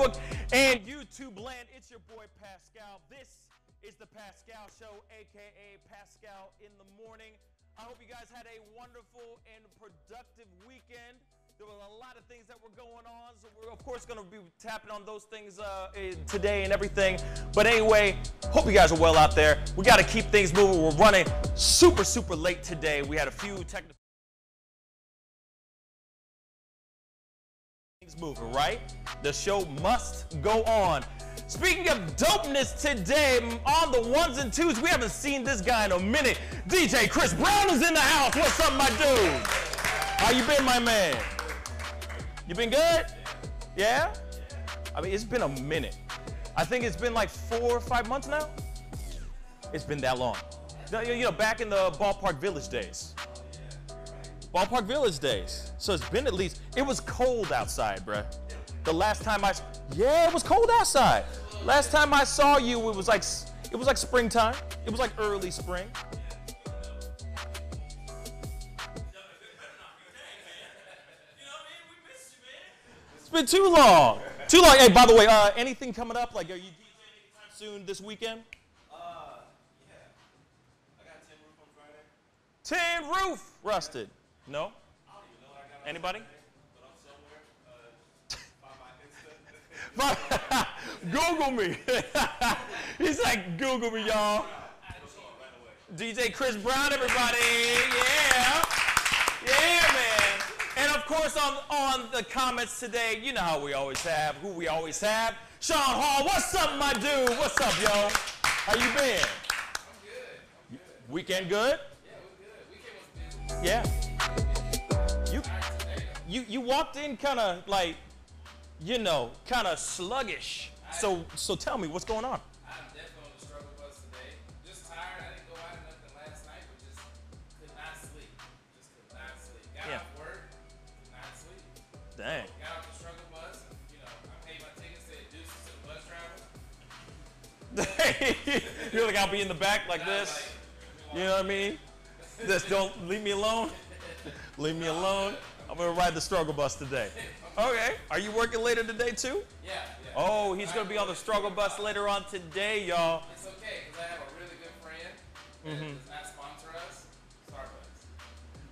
Facebook and YouTube land. It's your boy Pascal. This is the Pascal Show, aka Pascal in the Morning. I hope you guys had a wonderful and productive weekend. There were a lot of things that were going on, so we're of course going to be tapping on those things today and everything. But anyway, hope you guys are well out there. We got to keep things moving. We're running super late today. We had a few technical things moving, right? The show must go on. Speaking of dopeness today, on the ones and twos, we haven't seen this guy in a minute. DJ Chris Brown is in the house. What's up, my dude? How you been, my man? You been good? Yeah? I mean, it's been a minute. I think it's been like 4 or 5 months now. It's been that long. You know, back in the Ballpark Village days. Ballpark Village days. So it's been at least, it was cold outside, bruh. The last time it was cold outside. Last time I saw you, it was like springtime. It was like early spring. It's been too long. Too long. Hey, by the way, anything coming up? Like, are you DJing anytime soon this weekend? Yeah. I got Tin Roof on Friday. Tin Roof rusted. No? I don't even know what I got. Anybody? But I'm somewhere. Google me. He's like, Google me, y'all. DJ Chris Brown, everybody. Yeah. Yeah, man. And of course, on the comments today, you know how we always have, who we always have. Sean Hall, what's up, my dude? What's up, yo? How you been? I'm good. Weekend good? Yeah, weekend was busy. Yeah. You walked in kind of like, you know, kind of sluggish. So tell me, what's going on? I'm definitely on the struggle bus today. Just tired. I didn't go out nothing last night, but just could not sleep. Got off work, could not sleep. Dang. Got off the struggle bus, and I paid my ticket, said deuces to the bus driver. You're like, I'll be in the back like this. You know what I mean? Just don't leave me alone. Leave me alone. I'm gonna ride the struggle bus today. Okay. Are you working later today too? Yeah. Oh, he's gonna be on the struggle bus later on today, y'all. It's okay, because I have a really good friend that does not sponsor us,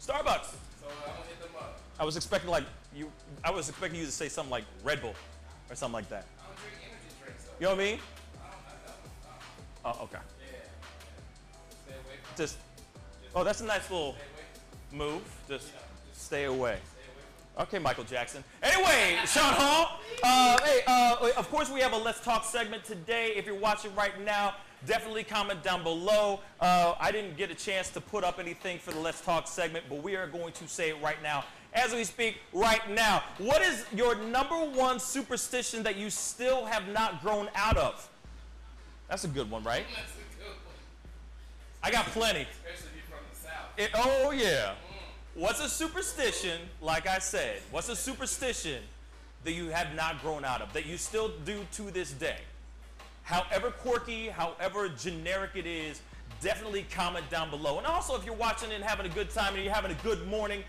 Starbucks. So I'm gonna hit them up. I was expecting I was expecting you to say something like Red Bull or something like that. I don't drink energy drinks, though. You know what I mean? I don't. Oh, okay. Yeah. Stay away from Just, oh, that's a nice little move. Just stay away. Okay, Michael Jackson. Anyway, Sean Hall. Of course, we have a Let's Talk segment today. If you're watching right now, definitely comment down below. I didn't get a chance to put up anything for the Let's Talk segment, but we are going to say it right now. As we speak right now, what is your #1 superstition that you still have not grown out of? That's a good one, right? That's a good one. I got plenty. Especially if you're from the South. Oh, yeah. What's a superstition, like I said, what's a superstition that you have not grown out of, that you still do to this day? However quirky, however generic it is, definitely comment down below. And also, if you're watching and having a good time and you're having a good morning,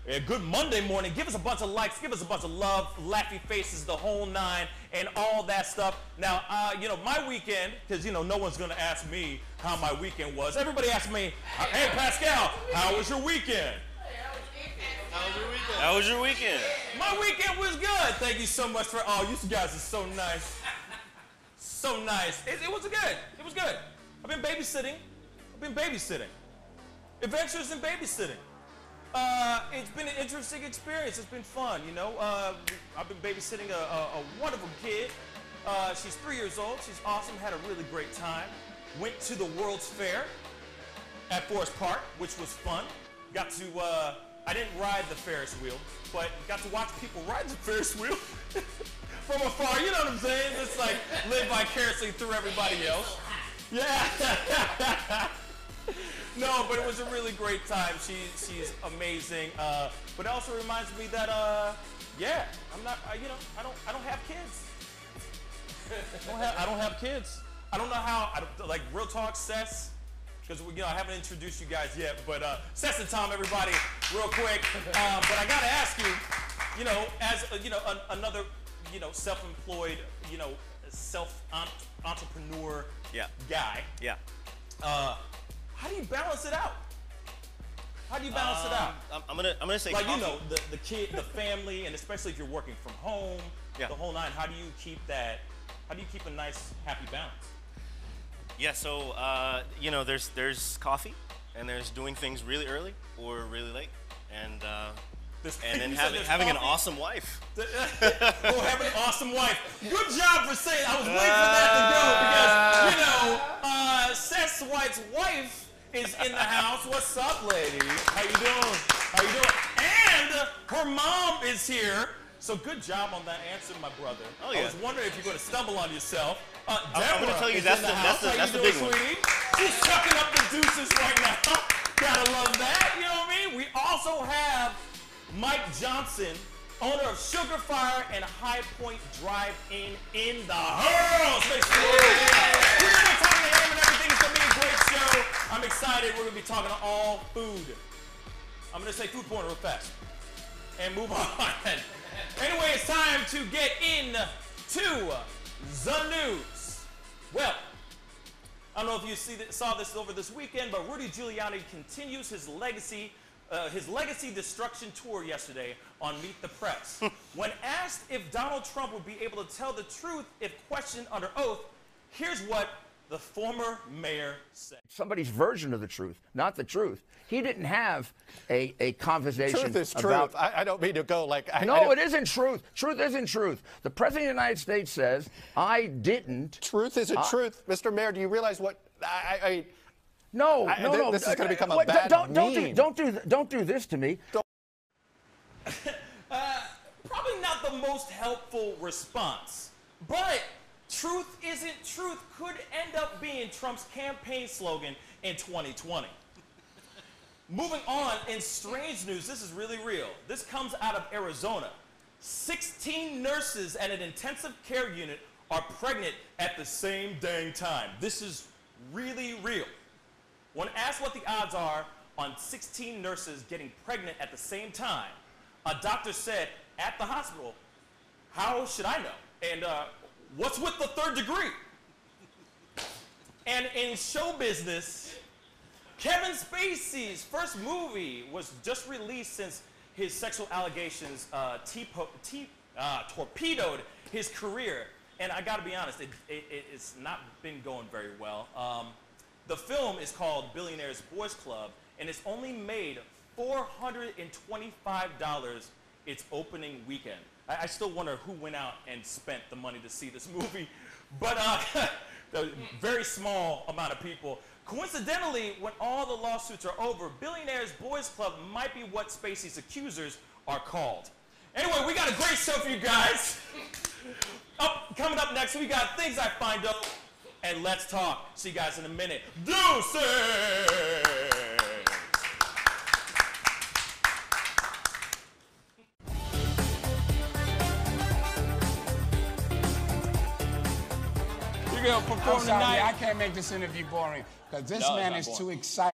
a good Monday morning, give us a bunch of likes, give us a bunch of love, laughy faces, the whole nine, and all that stuff. Now, my weekend, because, no one's going to ask me how my weekend was. Everybody asks me, hey, Pascal, how was your weekend? How was your weekend? My weekend was good. Thank you so much for, you guys are so nice. So nice. It was good. It was good. I've been babysitting. Adventures in babysitting. It's been an interesting experience. It's been fun, I've been babysitting a wonderful kid. She's 3 years old. She's awesome. Had a really great time. Went to the World's Fair at Forest Park, which was fun. Got to, I didn't ride the Ferris wheel, but got to watch people ride the Ferris wheel from afar. You know what I'm saying? Just like live vicariously through everybody else. Yeah. No, but it was a really great time. She's amazing. But it also reminds me that, I'm not, I don't have kids. I don't have kids. I don't know how, like real talk, Sess, because I haven't introduced you guys yet, but Sess and Tom, everybody, real quick. But I gotta ask you, as another self-employed, self-entrepreneur Yeah. guy. Yeah. How do you balance it out? How do you balance it out? I'm gonna say Like, coffee. the kid, the family, and especially if you're working from home, Yeah. the whole nine. How do you keep a nice, happy balance? Yeah, so there's coffee, and there's doing things really early or really late, and then having an awesome wife. Having an awesome wife. Good job for saying. I was waiting for that to go because Seth's wife's wife is in the house. What's up, lady? How you doing? And her mom is here. So good job on that answer, my brother. Oh, yeah. I was wondering if you're going to stumble on yourself. I'm going to tell you Deborah that's the big one. sweetie? She's chucking up the deuces right now. Gotta love that. You know what I mean? We also have Mike Johnson, owner of Sugar Fire and High Point Drive-In in the house. Make some noise. We're going to be talking to him and everything. It's going to be a great show. I'm excited. We're going to be talking all food. I'm going to say food porn real fast and move on. Anyway, it's time to get into the news. Well, I don't know if you saw this over this weekend, but Rudy Giuliani continues his legacy destruction tour yesterday on Meet the Press. When asked if Donald Trump would be able to tell the truth if questioned under oath, here's what the former mayor said. Somebody's version of the truth, not the truth. He didn't have a conversation Truth is about... truth. I don't mean to go like... No, it isn't truth. Truth isn't truth. The President of the United States says, I didn't... Truth isn't truth. Mr. Mayor, do you realize what... No. This is going to become a bad meme. Don't do this to me. Probably not the most helpful response, but truth isn't truth could end up being Trump's campaign slogan in 2020. Moving on, in strange news, this is really real. This comes out of Arizona. 16 nurses at an intensive care unit are pregnant at the same dang time. This is really real. When asked what the odds are on 16 nurses getting pregnant at the same time, a doctor said at the hospital, how should I know? And what's with the third degree? And in show business, Kevin Spacey's first movie was just released since his sexual allegations torpedoed his career. And I gotta be honest, it's not been going very well. The film is called Billionaire's Boys Club, and it's only made $425 its opening weekend. I still wonder who went out and spent the money to see this movie, but a very small amount of people. Coincidentally, when all the lawsuits are over, Billionaire's Boys Club might be what Spacey's accusers are called. Anyway, we got a great show for you guys. Coming up next, we got Things I Find Out and Let's Talk. See you guys in a minute. Deuces! You're going to perform tonight? I can't make this interview boring because this No, man it's not is boring. too excited.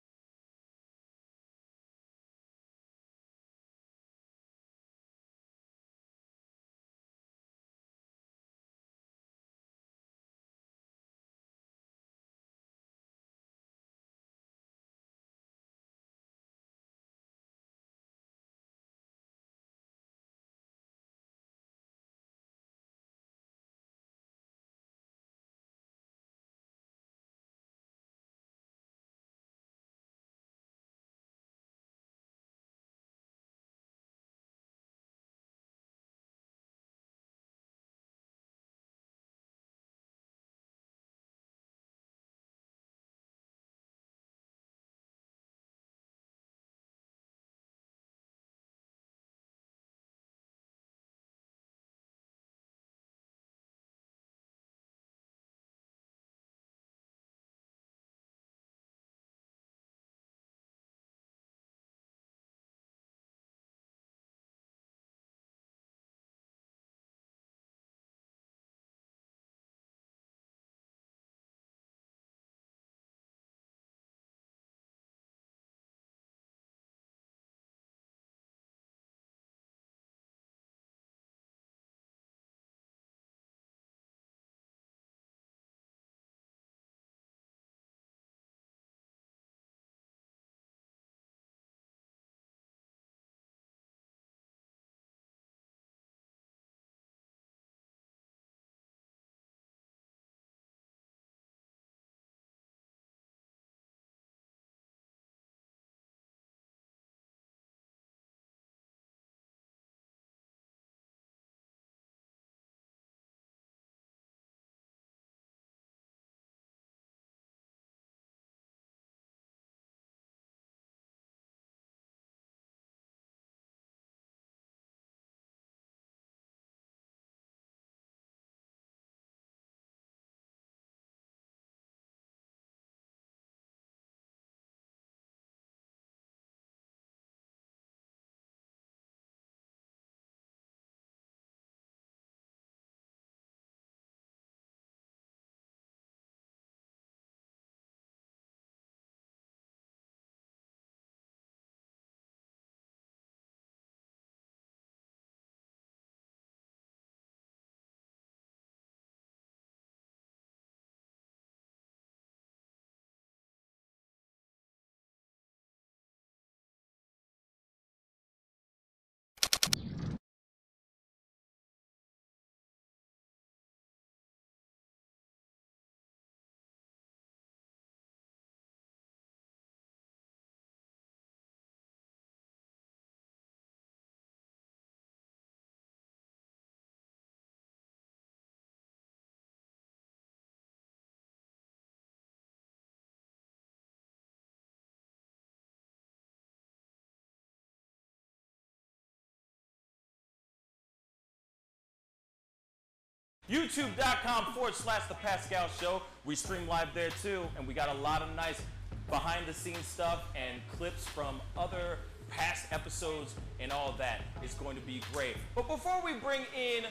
YouTube.com/The Pascal Show. We stream live there too, and we got a lot of nice behind-the-scenes stuff and clips from other past episodes and all that. It's going to be great. But before we bring in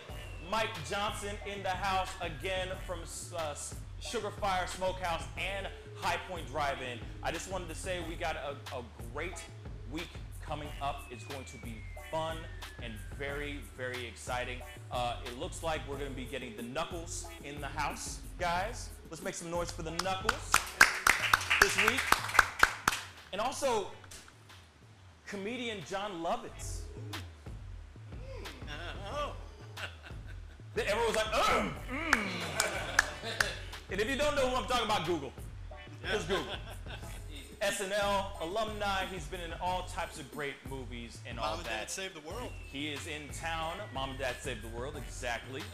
Mike Johnson in the house again from Sugar Fire Smokehouse and High Point Drive-In, I just wanted to say we got a great week coming up. It's going to be fun and very, very exciting. It looks like we're going to be getting the Knuckles in the house, guys. Let's make some noise for the Knuckles this week. And also, comedian John Lovitz. Everyone was like, And if you don't know who I'm talking about, Google. Just Google. SNL alumni. He's been in all types of great movies and all that. Mom and Dad Saved the World. He is in town. Mom and Dad Saved the World, exactly.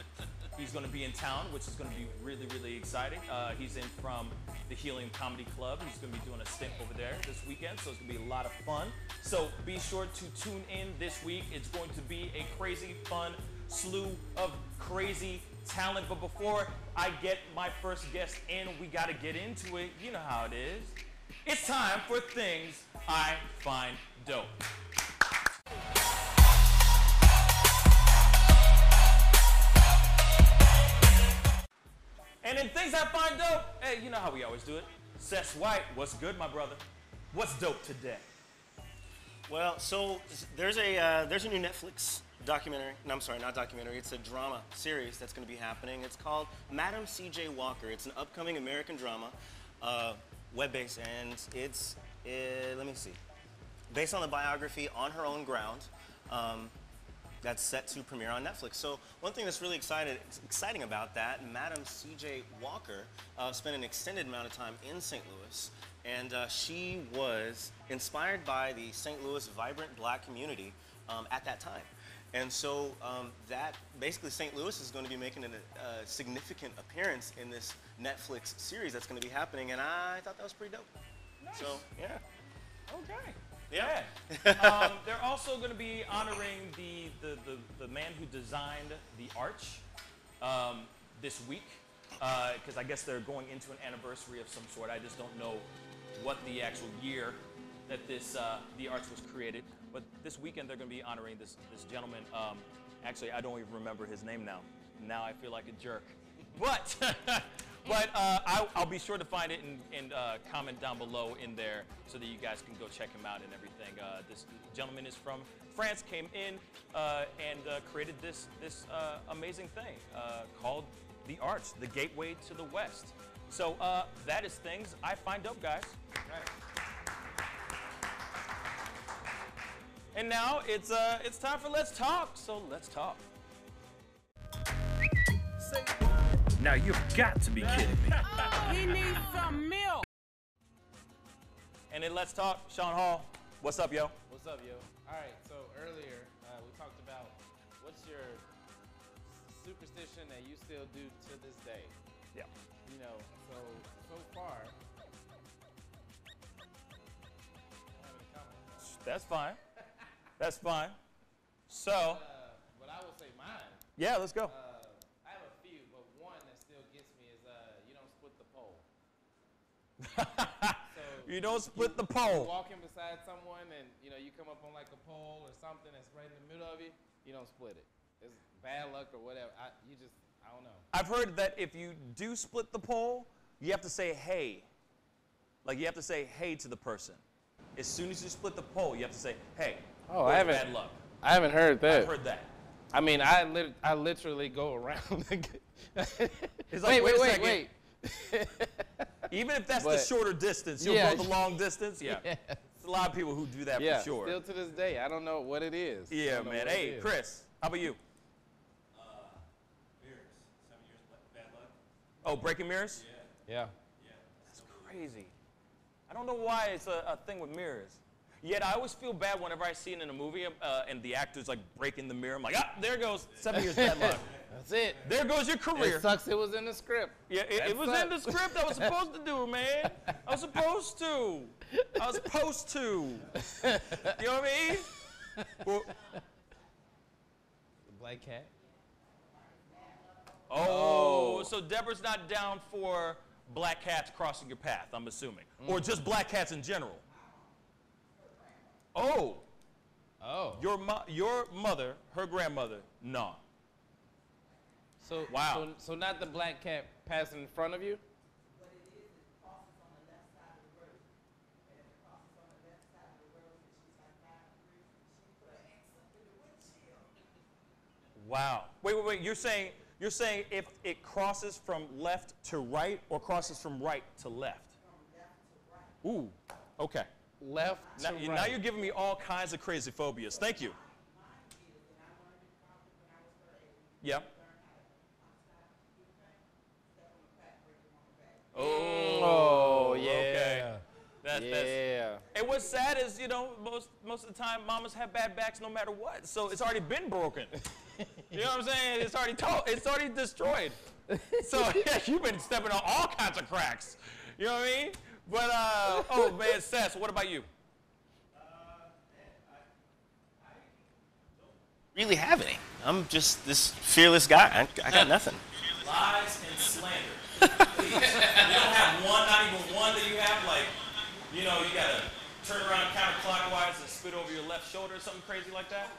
He's going to be in town, which is going to be really, really exciting. He's in from the Helium Comedy Club. He's going to be doing a stint over there this weekend, so it's going to be a lot of fun. So be sure to tune in this week. It's going to be a crazy, fun slew of crazy talent. But before I get my first guest in, we got to get into it. You know how it is. It's time for Things I Find Dope. And in Things I Find Dope, hey, you know how we always do it. Seth White, what's good, my brother? What's dope today? Well, so there's a new Netflix documentary. No, I'm sorry, not documentary. It's a drama series that's going to be happening. It's called Madam C.J. Walker. It's an upcoming American drama, web-based, and it's let me see, based on the biography On Her Own Ground. That's set to premiere on Netflix. So one thing that's really exciting about that, Madam C.J. Walker spent an extended amount of time in St. Louis, and she was inspired by the St. Louis vibrant black community at that time. And so that basically St. Louis is going to be making a significant appearance in this Netflix series that's going to be happening, and I thought that was pretty dope. Nice. So, yeah. Okay. Yeah. They're also going to be honoring the man who designed the arch this week, because I guess they're going into an anniversary of some sort. I just don't know what the actual year that the arch was created. But this weekend they're going to be honoring this gentleman. Actually, I don't even remember his name now. Now I feel like a jerk. But I'll be sure to find it and comment down below in there so that you guys can go check him out and everything. This gentleman is from France, came in and created this amazing thing called the Arch, the gateway to the West. So that is Things I Find Dope, guys. Right. And now it's time for Let's Talk. So let's talk. Now you've got to be kidding me. He needs some milk. And then Let's Talk, Sean Hall. What's up, yo? What's up, yo? All right, so earlier we talked about what's your superstition that you still do to this day. Yeah. You know, so far, I don't have any comments. That's fine. That's fine. So. But I will say mine. Yeah, let's go. I have a few, but one that still gets me is you don't split the pole. So you don't split the You're pole. walking beside someone and you come up on like a pole or something that's right in the middle of you. You don't split it. It's bad luck or whatever. I don't know. I've heard that if you do split the pole, you have to say hey. Like you have to say hey to the person. As soon as you split the pole, you have to say hey. Oh, I haven't. Bad luck. I haven't heard that. I've heard that. I mean, I literally go around. It's like, wait. Even if that's the shorter distance, you'll go the long distance. Yeah. There's a lot of people who do that for sure. Still to this day, I don't know what it is. Yeah, man. Hey, Chris, how about you? Mirrors. 7 years bad luck. Oh, breaking mirrors? Yeah. That's crazy. I don't know why it's a thing with mirrors. Yet I always feel bad whenever I see it in a movie and the actor's like breaking the mirror. I'm like, there goes 7 years bad luck. That's it. There goes your career. It sucks it was in the script. Yeah, it was in the script. I was supposed to do it, man. I was supposed to. You know what I mean? Well, The black cat. Oh, so Deborah's not down for black cats crossing your path, I'm assuming. Or just black cats in general. Oh. Oh. Your mother, her grandmother, no. So, wow. So not the black cat passing in front of you? What it is, it crosses on the left side of the road. And if it crosses on the left side of the road, and she's like 5 degrees, she put an X up in the windshield. Wow. Wait. You're saying if it crosses from left to right or crosses from right to left? From left to right. Ooh. Okay. Left to right. Now you're giving me all kinds of crazy phobias. Thank you. Mine is, and I learned it probably when I was her age. Yeah. Learn how to do things, step on the back, break it on the back. Oh, yeah. Okay. Yeah. And what's sad is, most of the time, mamas have bad backs no matter what. So it's already been broken. You know what I'm saying? It's already destroyed. So yeah, you've been stepping on all kinds of cracks. You know what I mean? But oh man, Seth, what about you? Really have any. I'm just this fearless guy. I got nothing. Lies and slander. You don't have one, not even one that you have, like, you gotta turn around counterclockwise and spit over your left shoulder or something crazy like that?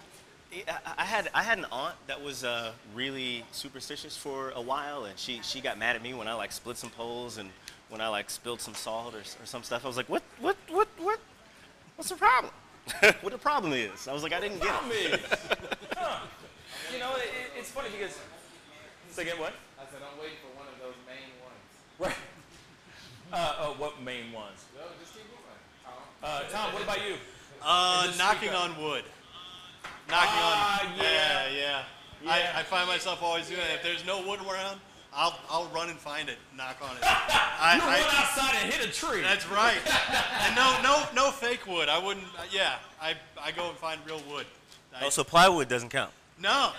I had an aunt that was really superstitious for a while, and she got mad at me when I like split some poles and when I like spilled some salt or some stuff. I was like, what's the problem? What the problem is? I was like, I didn't get it. Huh. It's funny because. Say again, what? I said, I'm waiting for one of those main ones. Right. What main ones? Well, just keep moving, Tom. Tom, what about you? Knocking on wood. Knocking on. Yeah. Yeah. I find myself always doing that. If there's no wood around, I'll run and find it, and knock on it. You run outside and hit a tree. That's right. And no fake wood. I wouldn't. Yeah. I go and find real wood. So plywood doesn't count. No.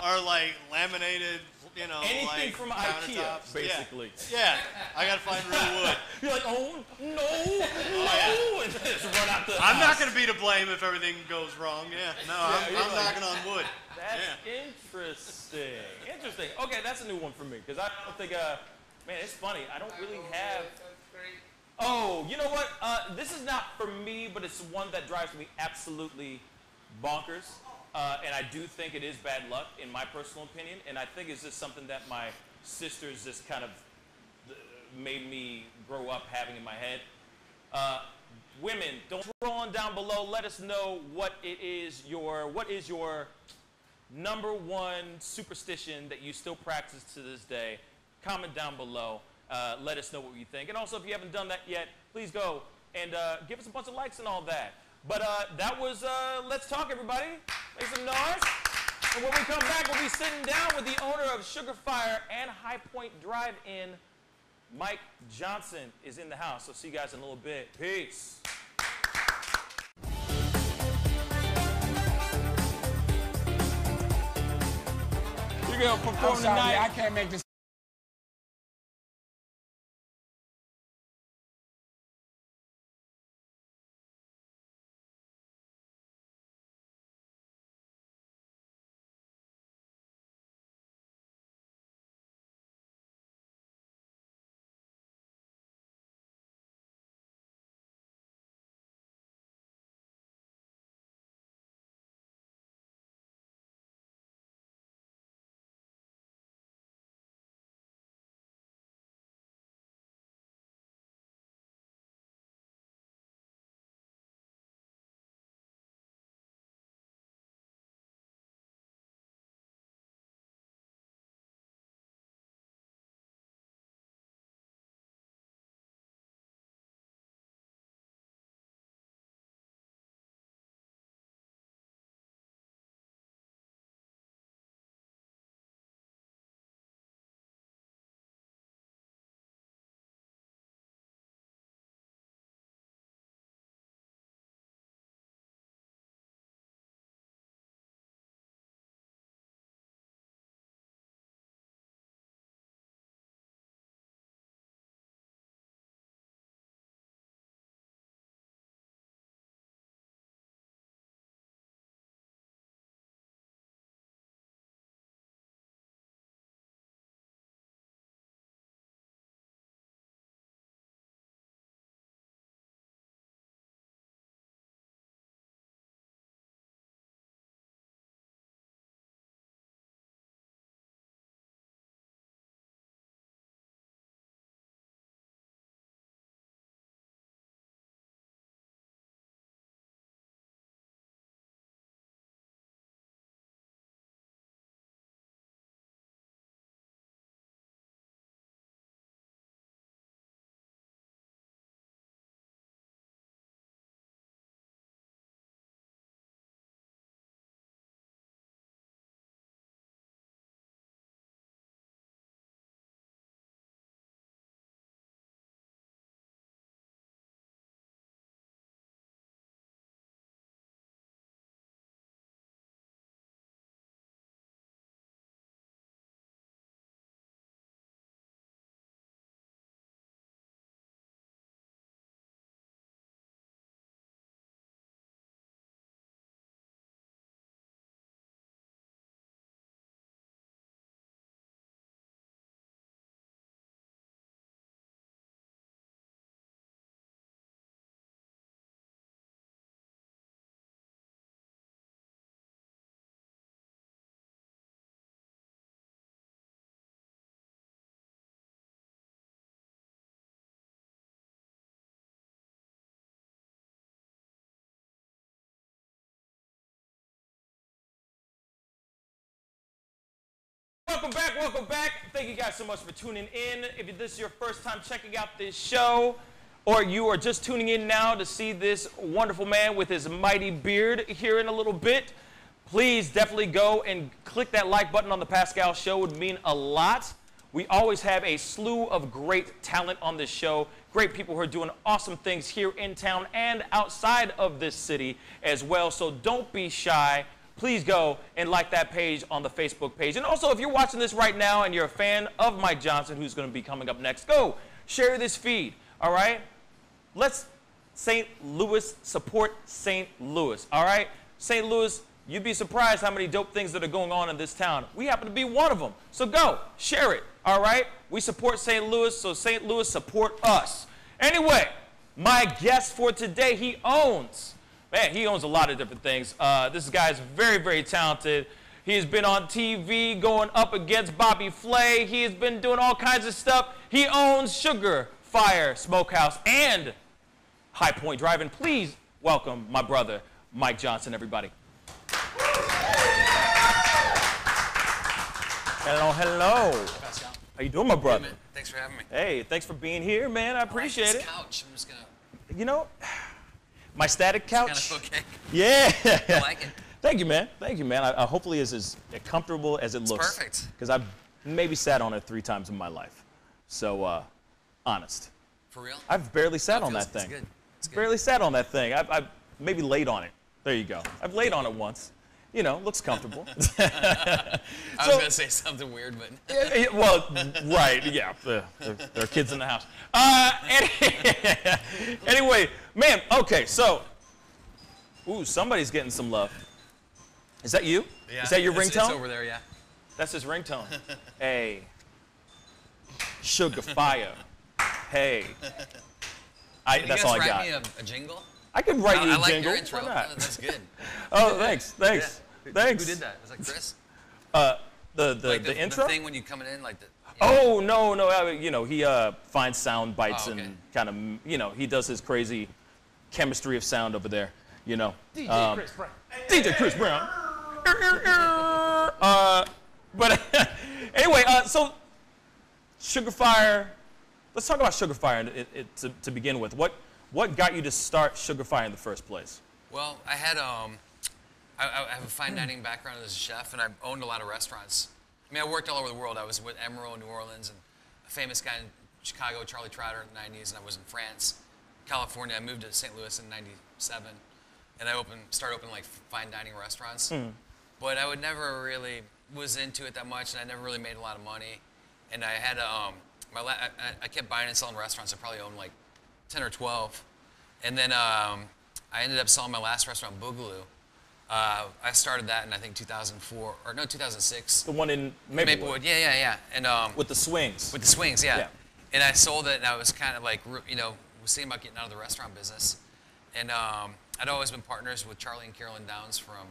Or like laminated. Anything like from IKEA, countertops. basically. Yeah. I gotta find real wood. You're like, oh no, and just run out the I'm not house. gonna be to blame if everything goes wrong. Yeah. No, I'm knocking on wood. That's interesting. Okay, that's a new one for me because I don't think. Man, it's funny. I don't really have. Oh, you know what? This is not for me, but it's one that drives me absolutely bonkers. And I do think it is bad luck, in my personal opinion. And I think it's just something that my sisters just kind of made me grow up having in my head. Women, don't scroll on down below. Let us know what is your number one superstition that you still practice to this day. Comment down below. Let us know what you think. And also, if you haven't done that yet, please go and give us a bunch of likes and all that. But that was Let's Talk, everybody. Make some noise. And when we come back, we'll be sitting down with the owner of Sugar Fire and High Point Drive-In. Mike Johnson is in the house. So see you guys in a little bit. Peace. You're going to perform tonight? I can't make this. Welcome back, welcome back. Thank you guys so much for tuning in. If this is your first time checking out this show, or you are just tuning in now to see this wonderful man with his mighty beard here in a little bit, please definitely go and click that like button on the Pascal Show. It would mean a lot. We always have a slew of great talent on this show, great people who are doing awesome things here in town and outside of this city as well. So don't be shy. Please go and like that page on the Facebook page. And also, if you're watching this right now and you're a fan of Mike Johnson, who's going to be coming up next, go share this feed, all right? Let's St. Louis support St. Louis, all right? St. Louis, you'd be surprised how many dope things that are going on in this town. We happen to be one of them. So go, share it, all right? We support St. Louis, so St. Louis support us. Anyway, my guest for today, he owns a lot of different things. This guy is very, very talented. He has been on TV going up against Bobby Flay. He has been doing all kinds of stuff. He owns Sugar Fire Smokehouse and High Point Drive-In. Please welcome my brother, Mike Johnson, everybody. Hello, hello. Pascal. How you doing, my brother? Hey, man. Thanks for having me. Hey, thanks for being here, man. I appreciate it. Couch. I'm just gonna. You know, my static couch. It's kind of okay. Yeah. I like it. Thank you, man. Thank you, man. I hopefully it's as comfortable as it looks. Perfect. Because I've maybe sat on it 3 times in my life. So, honest. For real? I've barely sat on that thing. It's good. It's good. Barely sat on that thing. I've maybe laid on it. There you go. I've laid on it once. You know, looks comfortable. I was going to say something weird, but. Well, right, yeah. There are kids in the house. Anyway, man, okay, so. Ooh, somebody's getting some love. Is that you? Yeah, is that your ringtone? It's over there, yeah. That's his ringtone. Hey. Sugar Fire. Hey. That's all I got. Can you guys write me a jingle? I can write you a I like jingle. your intro. Why not? That's good. Oh, thanks. Yeah. Thanks. Who did that? Was that Chris? The intro? The thing when you coming in, like the. Oh, no. You know, he finds sound bites okay. and kind of, you know, he does his crazy chemistry of sound over there, you know. DJ Chris Brown. DJ Chris Brown. But anyway, so Sugar Fire. Let's talk about Sugar Fire to begin with. What got you to start Sugar Fire in the first place? Well, I had I have a fine dining background as a chef, and I owned a lot of restaurants. I mean, I worked all over the world. I was with Emerald in New Orleans, and a famous guy in Chicago, Charlie Trotter, in the 90s, and I was in France, California. I moved to St. Louis in '97, and I started opening like fine dining restaurants. But I would never really was into it that much, and I never really made a lot of money. And I had I kept buying and selling restaurants. I probably owned like 10 or 12, and then I ended up selling my last restaurant, Boogaloo. I started that in I think 2004 or no 2006. The one in Maplewood. Yeah. And with the swings. With the swings, yeah. And I sold it, and I was kind of like, you know, was thinking about getting out of the restaurant business. And I'd always been partners with Charlie and Carolyn Downs from,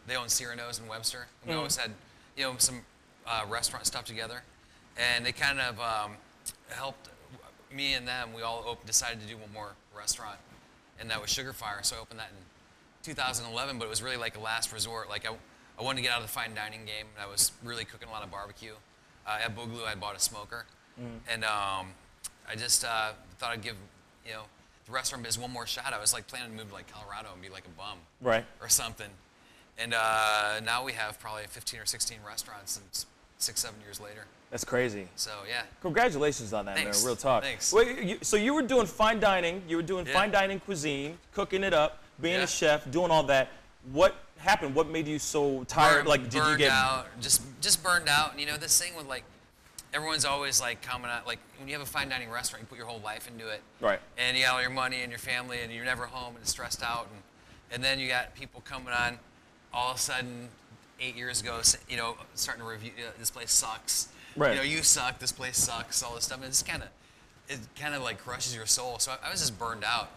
they own Cyrano's in Webster. And we always had, you know, some restaurant stuff together. And they kind of helped me and them. We all decided to do one more restaurant, and that was Sugar Fire. So I opened that in 2011, but it was really like a last resort. Like I wanted to get out of the fine dining game, and I was really cooking a lot of barbecue. At Boogaloo, I bought a smoker, and I just thought I'd give, you know, the restaurant biz one more shot. I was like planning to move to like Colorado and be like a bum, right, or something. And now we have probably 15 or 16 restaurants, and 6-7 years later. That's crazy. So yeah. Congratulations on that, Thanks. man. Real talk. Thanks. Wait, so you were doing fine dining. You were doing fine dining cuisine, cooking it up, being a chef, doing all that. What happened? What made you so tired? Like, did you get out? Just burned out. And you know, this thing with like, everyone's always like coming out. Like when you have a fine dining restaurant, you put your whole life into it. Right. And you got all your money and your family, and you're never home and stressed out. And then you got people coming on, all of a sudden, 8 years ago, you know, starting to review. This place sucks. Right. You know, you suck. This place sucks. All this stuff. And it kind of like crushes your soul. So I was just burned out,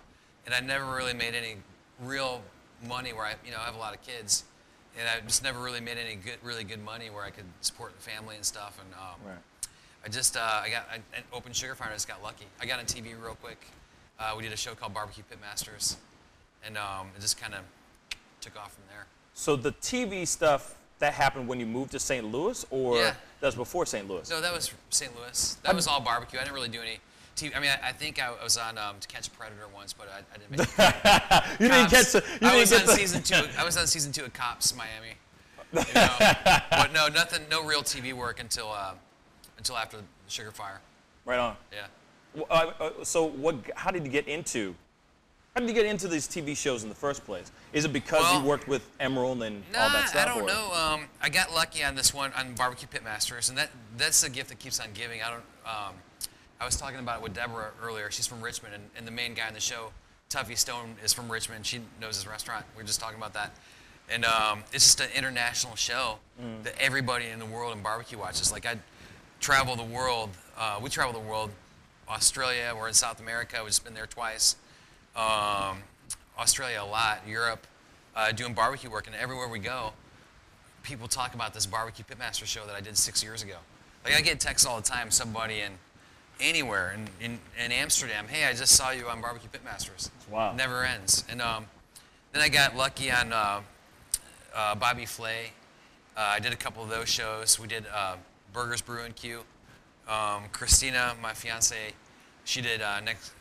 and I never really made any real money where I have a lot of kids, and I just never really made any really good money where I could support the family and stuff. And right. I just I opened Sugar Fire. And I just got lucky. I got on TV real quick. We did a show called Barbecue Pitmasters, and it just kind of took off from there. So the TV stuff that happened when you moved to St. Louis, or That was before St. Louis. No, that was St. Louis. That was all barbecue. I didn't really do any TV. I mean, I think I was on To Catch a Predator once, but I didn't make it. You didn't catch the. I was on season 2. I was on season 2 of Cops Miami. You know? But no, nothing. No real TV work until after the Sugar Fire. Right on. Yeah. So how did you get into? How did you get into these TV shows in the first place? Is it because you worked with Emerald and all that stuff? I don't know. I got lucky on this one on Barbecue Pitmasters, and that's a gift that keeps on giving. I was talking about it with Deborah earlier. She's from Richmond, and the main guy in the show, Tuffy Stone, is from Richmond. She knows his restaurant. We were just talking about that. And it's just an international show that everybody in the world in barbecue watches. Like, I travel the world. We travel the world. Australia, we're in South America. We've just been there twice. Australia a lot, Europe, doing barbecue work, and everywhere we go, people talk about this Barbecue Pitmaster show that I did 6 years ago. Like, I get texts all the time, somebody anywhere in Amsterdam, hey, I just saw you on Barbecue Pitmasters. Wow. It never ends. And then I got lucky on Bobby Flay. I did a couple of those shows. We did Burgers, Brew, and Q. Christina, my fiance, she did Next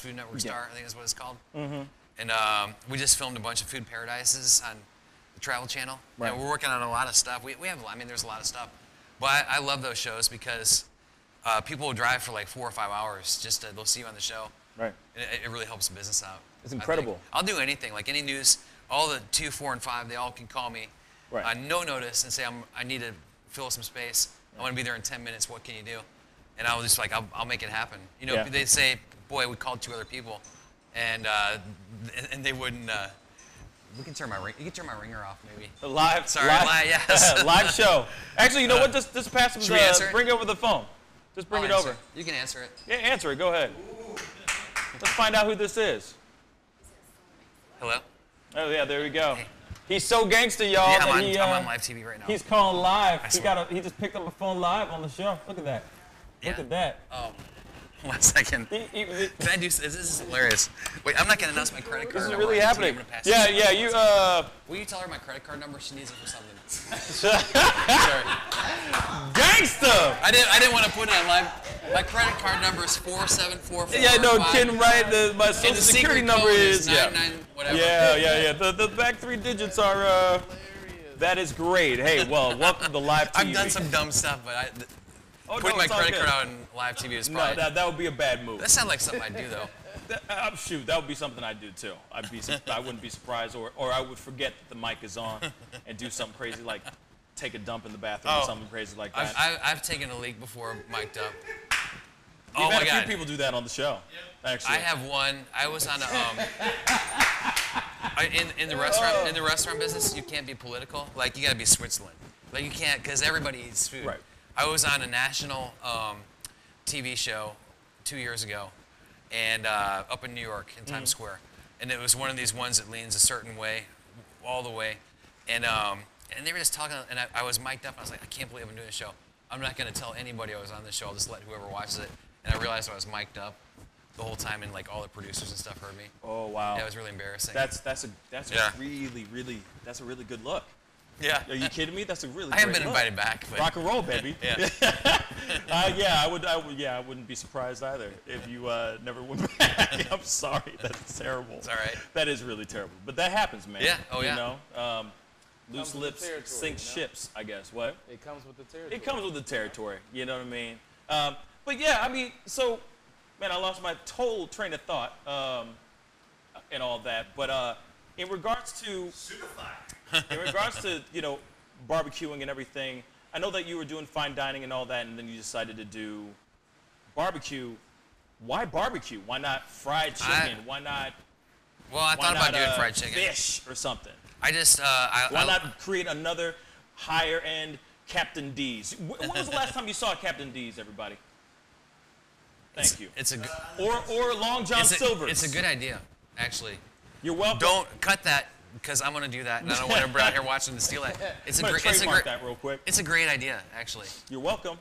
Food Network Star, I think is what it's called. Mm-hmm. And we just filmed a bunch of food paradises on the Travel Channel. Right. And we're working on a lot of stuff. We have, I mean, there's a lot of stuff. But I love those shows because people will drive for like 4 or 5 hours they'll see you on the show. Right. And it really helps the business out. It's incredible. I'll do anything, like any news. All the 2, 4, and 5, they all can call me on no notice and say, I need to fill some space. I want to be there in 10 minutes. What can you do? And I'll just I'll make it happen. You know, they say, boy, we called 2 other people, and they wouldn't. We can turn my you can turn my ringer off maybe. Live. Sorry, live. Yes. Live show. Actually, you know what? Just pass it. Bring it over the phone. Just bring it over. You can answer it. Yeah, answer it. Go ahead. Let's find out who this is. Hello. Oh yeah, there we go. Hey. He's so gangster, y'all. Yeah, I'm on live TV right now. He's calling live. He just picked up a phone live on the show. Look at that. Yeah. Look at that. Oh, 1 second. Can I do? This is hilarious. Wait, I'm not gonna announce my credit card. This is number. really happening. Yeah. You. Will you tell her my credit card number? She needs it for something. Sorry. Gangster. I didn't want to put it on live. My credit card number is 4744. Yeah, no kidding, right? My social security number is 99 whatever. Yeah. The back 3 digits are. That is great. Hey, well, welcome to live TV. I've done some dumb stuff, but putting my credit card out on live TV is probably. No, that would be a bad move. That sounds like something I'd do though. Shoot, that would be something I'd do too. I wouldn't be surprised, or I would forget that the mic is on and do something crazy like take a dump in the bathroom or something crazy like that. I've taken a leak before, mic'd up. We've had a few people do that on the show. Actually, I have one. I was on in the restaurant business. You can't be political. Like you got to be Switzerland. Like you can't because everybody eats food. Right. I was on a national TV show 2 years ago, and up in New York in Times Square, and it was one of these ones that leans a certain way, all the way, and they were just talking, and I was mic'd up. And I was like, I can't believe I'm doing a show. I'm not going to tell anybody I was on this show. I'll just let whoever watches it. And I realized I was mic'd up the whole time, and like all the producers and stuff heard me. Oh wow. Yeah, it was really embarrassing. That's a really good look. Yeah. Are you kidding me? That's a really. I haven't great been look. invited back. But rock and roll, baby. Yeah. I wouldn't be surprised either if you never went back. I'm sorry. That's terrible. It's all right. That is really terrible. But that happens, man. Yeah. Oh yeah. You know, loose lips sink ships. I guess. What? It comes with the territory. It comes with the territory. You know what I mean? But yeah, I mean, so, man, I lost my total train of thought and all that. But in regards to, you know, barbecuing and everything, I know that you were doing fine dining and all that, and then you decided to do barbecue. Why barbecue? Why not fried chicken? Why not? Well, I thought about doing fried chicken. Fish or something. I just. Why not create another higher end Captain D's? When was the last time you saw Captain D's, everybody? Thank you. It's a or Long John Silver's. It's a good idea, actually. You're welcome. Don't cut that because I'm gonna do that, and I don't want everybody out here watching to steal it. It's a great. That real quick. It's a great idea, actually. You're welcome.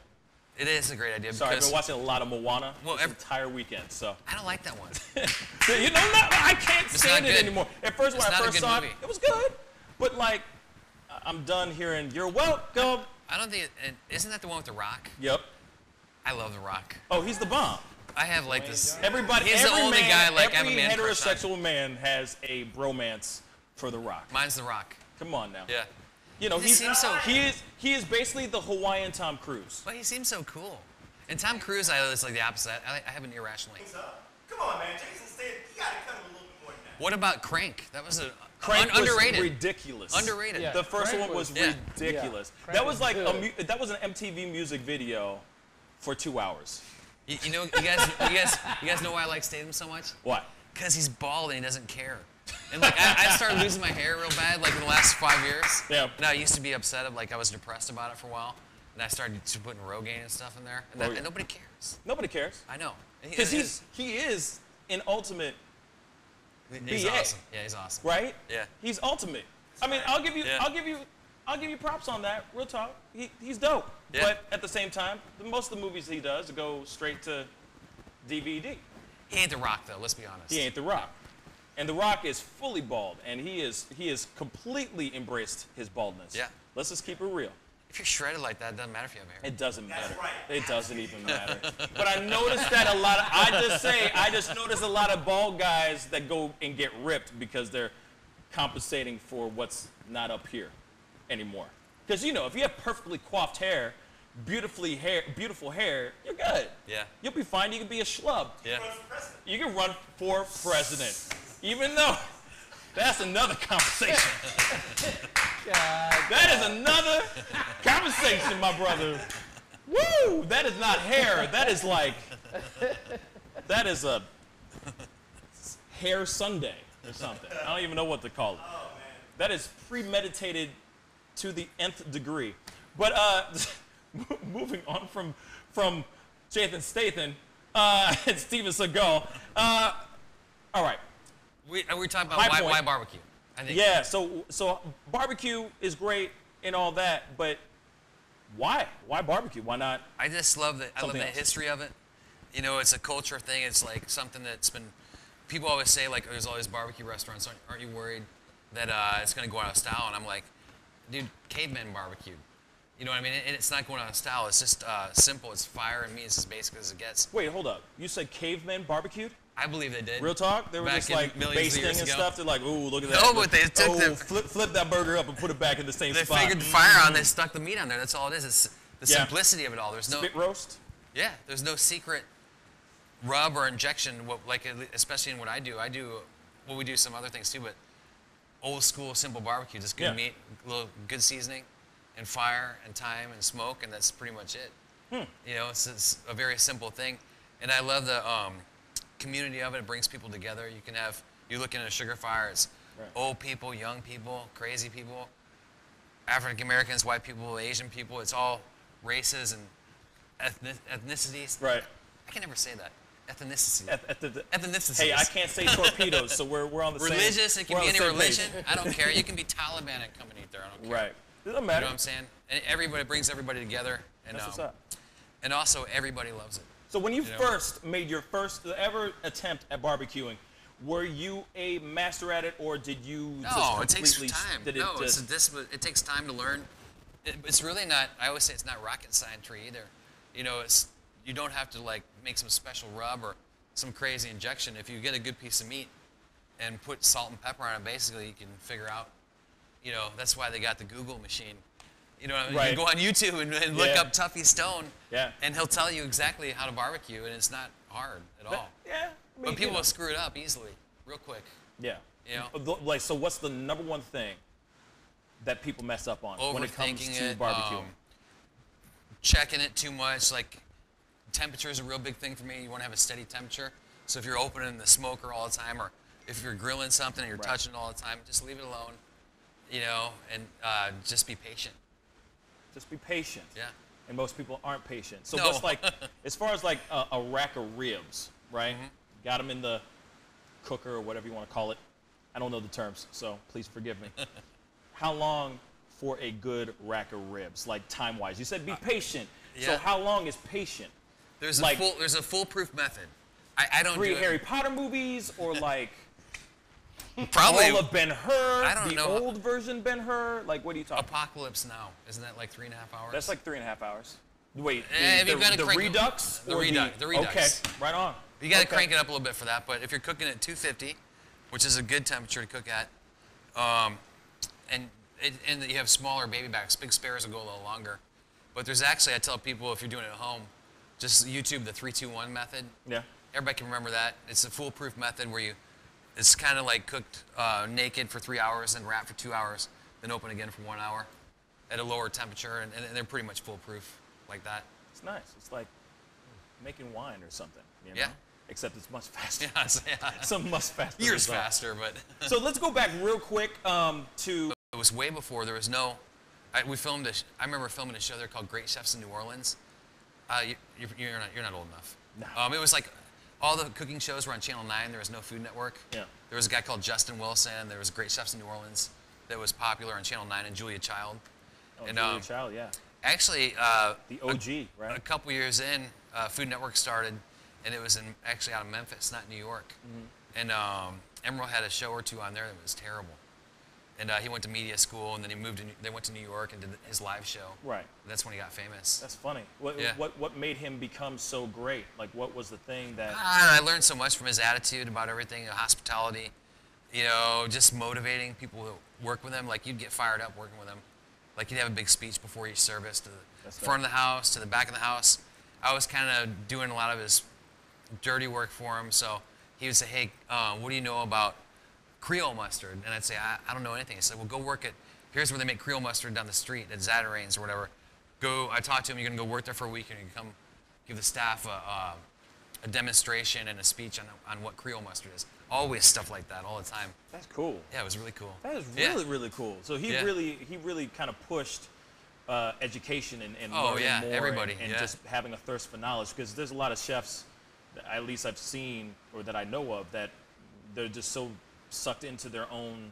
It is a great idea. Sorry, I've been watching a lot of Moana this entire weekend, so. I don't like that one. You know, I can't stand it anymore. At first, when I first saw it, it was good, but like, I'm done hearing "You're welcome." I don't think. Isn't that the one with The Rock? Yep. I love The Rock. Oh, he's the bomb. I have like this. Everybody, He's every the only man, guy like I have a every man crush on. heterosexual man has a bromance for The Rock. Mine's The Rock. Come on now. Yeah. You know, He seems so- he is basically the Hawaiian Tom Cruise. But he seems so cool. And Tom Cruise, I was like the opposite. I have an irrational. Come on, man. Jason Statham, you gotta cut him a little bit more than that. What about Crank? That was Crank was underrated. Ridiculous. Underrated. The first Crank one was Yeah. ridiculous. Yeah. That was Crank like was that was an MTV music video for 2 hours. You know, you guys know why I like Statham so much? What? Because he's bald and he doesn't care. And like I started losing my hair real bad like in the last 5 years. Yeah. And I used to be upset like I was depressed about it for a while. And I started putting Rogaine and stuff in there. And, and nobody cares. Nobody cares. I know. Because he is an ultimate He's BA. awesome. Yeah, he's awesome. Right? Yeah. He's ultimate. I mean, I'll give you props on that. Real talk. He's dope. Yeah. But at the same time, most of the movies he does go straight to DVD. He ain't The Rock though. Let's be honest. He ain't The Rock. And The Rock is fully bald, and he is completely embraced his baldness. Yeah. Let's just keep it real. If you're shredded like that, it doesn't matter if you have hair. It doesn't matter. right. It doesn't even matter. But I noticed that I just noticed a lot of bald guys that go and get ripped because they're compensating for what's not up here anymore. Because you know, if you have perfectly coiffed hair, beautiful hair, you're good. Yeah. You'll be fine. You can be a schlub. Yeah. You can run for president, even though that's another conversation. That is another conversation, my brother. Woo! That is not hair. That is a hair Sunday or something. I don't even know what to call it. That is premeditated to the nth degree. But moving on from Jason Statham and Steven Seagal. All right. We're talking My about why point. barbecue. I think. Yeah, so barbecue is great and all that, but why? Why barbecue? Why not? I just love the Something else. history of it. You know, it's a culture thing. It's like something that's been. People always say like, "There's all these barbecue restaurants. Aren't you worried that it's going to go out of style?" And I'm like, "Dude, cavemen barbecued. You know what I mean? And it's not going out of style. It's just simple. It's fire and meat. It's as basic as it gets." Wait, hold up. You said cavemen barbecued? I believe they did. Real talk? They were Back just in like millions of basting years and ago. stuff. They're like, ooh, look at that. No, but they took oh, flip that burger up and put it back in the same They spot. figured the fire on. They stuck the meat on there. That's all it is. It's the Yeah. simplicity of it all. There's no. Spit roast? Yeah, there's no secret rub or injection. Especially in what I do well, we do some other things too, but old school simple barbecue, just good Yeah. meat, a little good seasoning, and fire and thyme and smoke, and that's pretty much it. You know, it's a very simple thing, and I love the community of it. It brings people together. You look in a sugar fire, it's old people, young people, crazy people, African Americans, white people, Asian people. It's all races and ethnicities. Right. I can never say that. Ethnicity. Ethnicities. Hey, I can't say torpedoes, so we're on the same. Religious. It can we're be on any the same religion. page. I don't care. You can be Taliban and come and eat there. I don't care. Right. It doesn't You matter. know what I'm saying? And everybody brings everybody together. And, That's what's up. And also, everybody loves it. So when you know? first made your first ever attempt at barbecuing, were you a master at it, or did you just No, it completely? takes time. Did No, just, it takes time to learn. It's really not. I always say it's not rocket science either. You know, you don't have to like make some special rub or some crazy injection. If you get a good piece of meat and put salt and pepper on it, basically you can figure out. You know, that's why they got the Google machine. You know, you Right. can go on YouTube and look Yeah. up Tuffy Stone, Yeah. and he'll tell you exactly how to barbecue, and it's not hard at all. Yeah. I mean, But people you know. will screw it up easily, real quick. Yeah. You know? Like, so what's the number one thing that people mess up on when it comes Overthinking to it, barbecuing? checking it too much. Like, temperature is a real big thing for me. You want to have a steady temperature. So if you're opening the smoker all the time, or if you're grilling something and you're touching it all the time, just leave it alone. You know, and just be patient. Just be patient. Yeah. And most people aren't patient. So No. what's like, as far as like a rack of ribs, right? Mm-hmm. Got them in the cooker or whatever you want to call it. I don't know the terms, so please forgive me. How long for a good rack of ribs, like time-wise? You said be patient. So yeah. how long is patient? There's Like- a foolproof method. I don't do it. Harry Potter movies or like Probably. all of Ben-Hur, I don't the know. old version Ben-Hur? Like, what are you talking about? Apocalypse Now. Isn't that like 3.5 hours? That's like 3.5 hours. Wait, If the, you gotta the crank- Redux? The or Redux. The Redux. Okay, right on. You got to Okay. crank it up a little bit for that, but if you're cooking at 250, which is a good temperature to cook at, and you have smaller baby backs, big spares will go a little longer. But there's actually, I tell people, if you're doing it at home, just YouTube the 3-2-1 method. Yeah. Everybody can remember that. It's a foolproof method where it's kind of like cooked naked for 3 hours, then wrap for 2 hours, then open again for 1 hour at a lower temperature, and they're pretty much foolproof like that. It's nice. It's like making wine or something. You know? Yeah. Except it's much faster. Yeah. It's a much faster. Years result. faster, but. So let's go back real quick to. It was way before. There was no. I remember filming a show there called Great Chefs in New Orleans. You're not old enough. No. It was like all the cooking shows were on Channel 9. There was no Food Network. Yeah. There was a guy called Justin Wilson. There was Great Chefs in New Orleans that was popular on Channel 9, and Julia Child. Oh, and, Julia Child, yeah. Actually, the OG, right? A couple years in, Food Network started, and it was actually out of Memphis, not New York. Mm-hmm. And Emerald had a show or two on there that was terrible. And he went to media school, and then they went to New York and did his live show. Right. That's when he got famous. That's funny. What made him become so great? Like, what was the thing that? I learned so much from his attitude about everything, hospitality, just motivating people who work with him. Like, you'd get fired up working with him. Like, he'd have a big speech before each service to the front of the house, to the back of the house. I was kind of doing a lot of his dirty work for him. So he would say, hey, what do you know about Creole mustard? And I'd say, I don't know anything. He said, well, go work here's where they make Creole mustard down the street at Zatarain's or whatever. I talked to him, you're going to go work there for a week, and you can come give the staff a demonstration and a speech on what Creole mustard is. Always stuff like that all the time. That's cool. Yeah, it was really cool. That is really, really cool. So he really kind of pushed education and learning more everybody, and just having a thirst for knowledge, because there's a lot of chefs, that at least I've seen or that I know of, that they're just so sucked into their own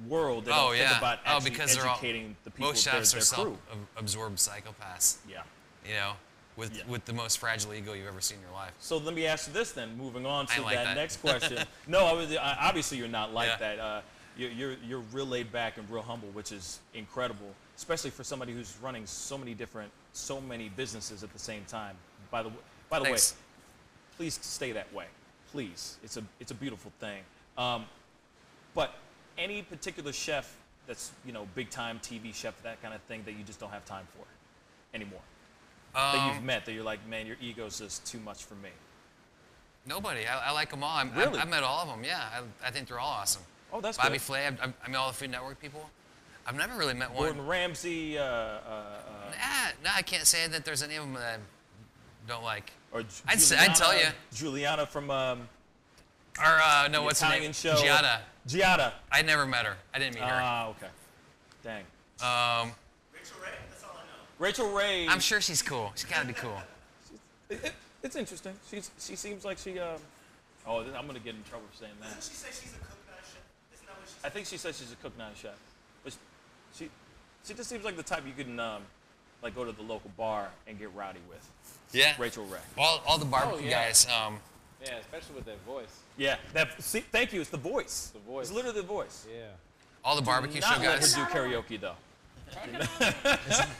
world. They don't think about actually educating the people. Most chefs their are crew. self-absorbed psychopaths. Yeah. With the most fragile ego you've ever seen in your life. So let me ask you this then, moving on to like that. next question. No, obviously you're not like that. You're real laid back and real humble, which is incredible, especially for somebody who's running so many businesses at the same time. By the way, please stay that way. Please, it's a beautiful thing. But any particular chef that's big time TV chef, that kind of thing, that you just don't have time for anymore, that you've met, that you're like, man, your ego's just too much for me? Nobody. I like them all. Really? I've met all of them. Yeah, I think they're all awesome. Oh, that's Bobby good. Flay. I met all the Food Network people. I've never really met one. Gordon Ramsay. Nah, I can't say that there's any of them that I don't like. Or I'd tell you. Juliana from what's Italian her name? show. Giada. I never met her. I didn't meet her. Ah, okay. Dang. Rachel Ray, that's all I know. Rachel Ray. I'm sure she's cool. She's got to be cool. It's interesting. She seems like she. I'm gonna get in trouble for saying that. Doesn't she say she's a cook, not a chef? Isn't that what she said? I think she says she's a cook, not a chef. But she just seems like the type you can like go to the local bar and get rowdy with. Yeah. Rachel Ray. All the barbecue guys. Yeah, especially with that voice. Yeah. Thank you. It's the voice. The voice. It's literally the voice. Yeah. All the barbecue show Not let guys. her do karaoke though.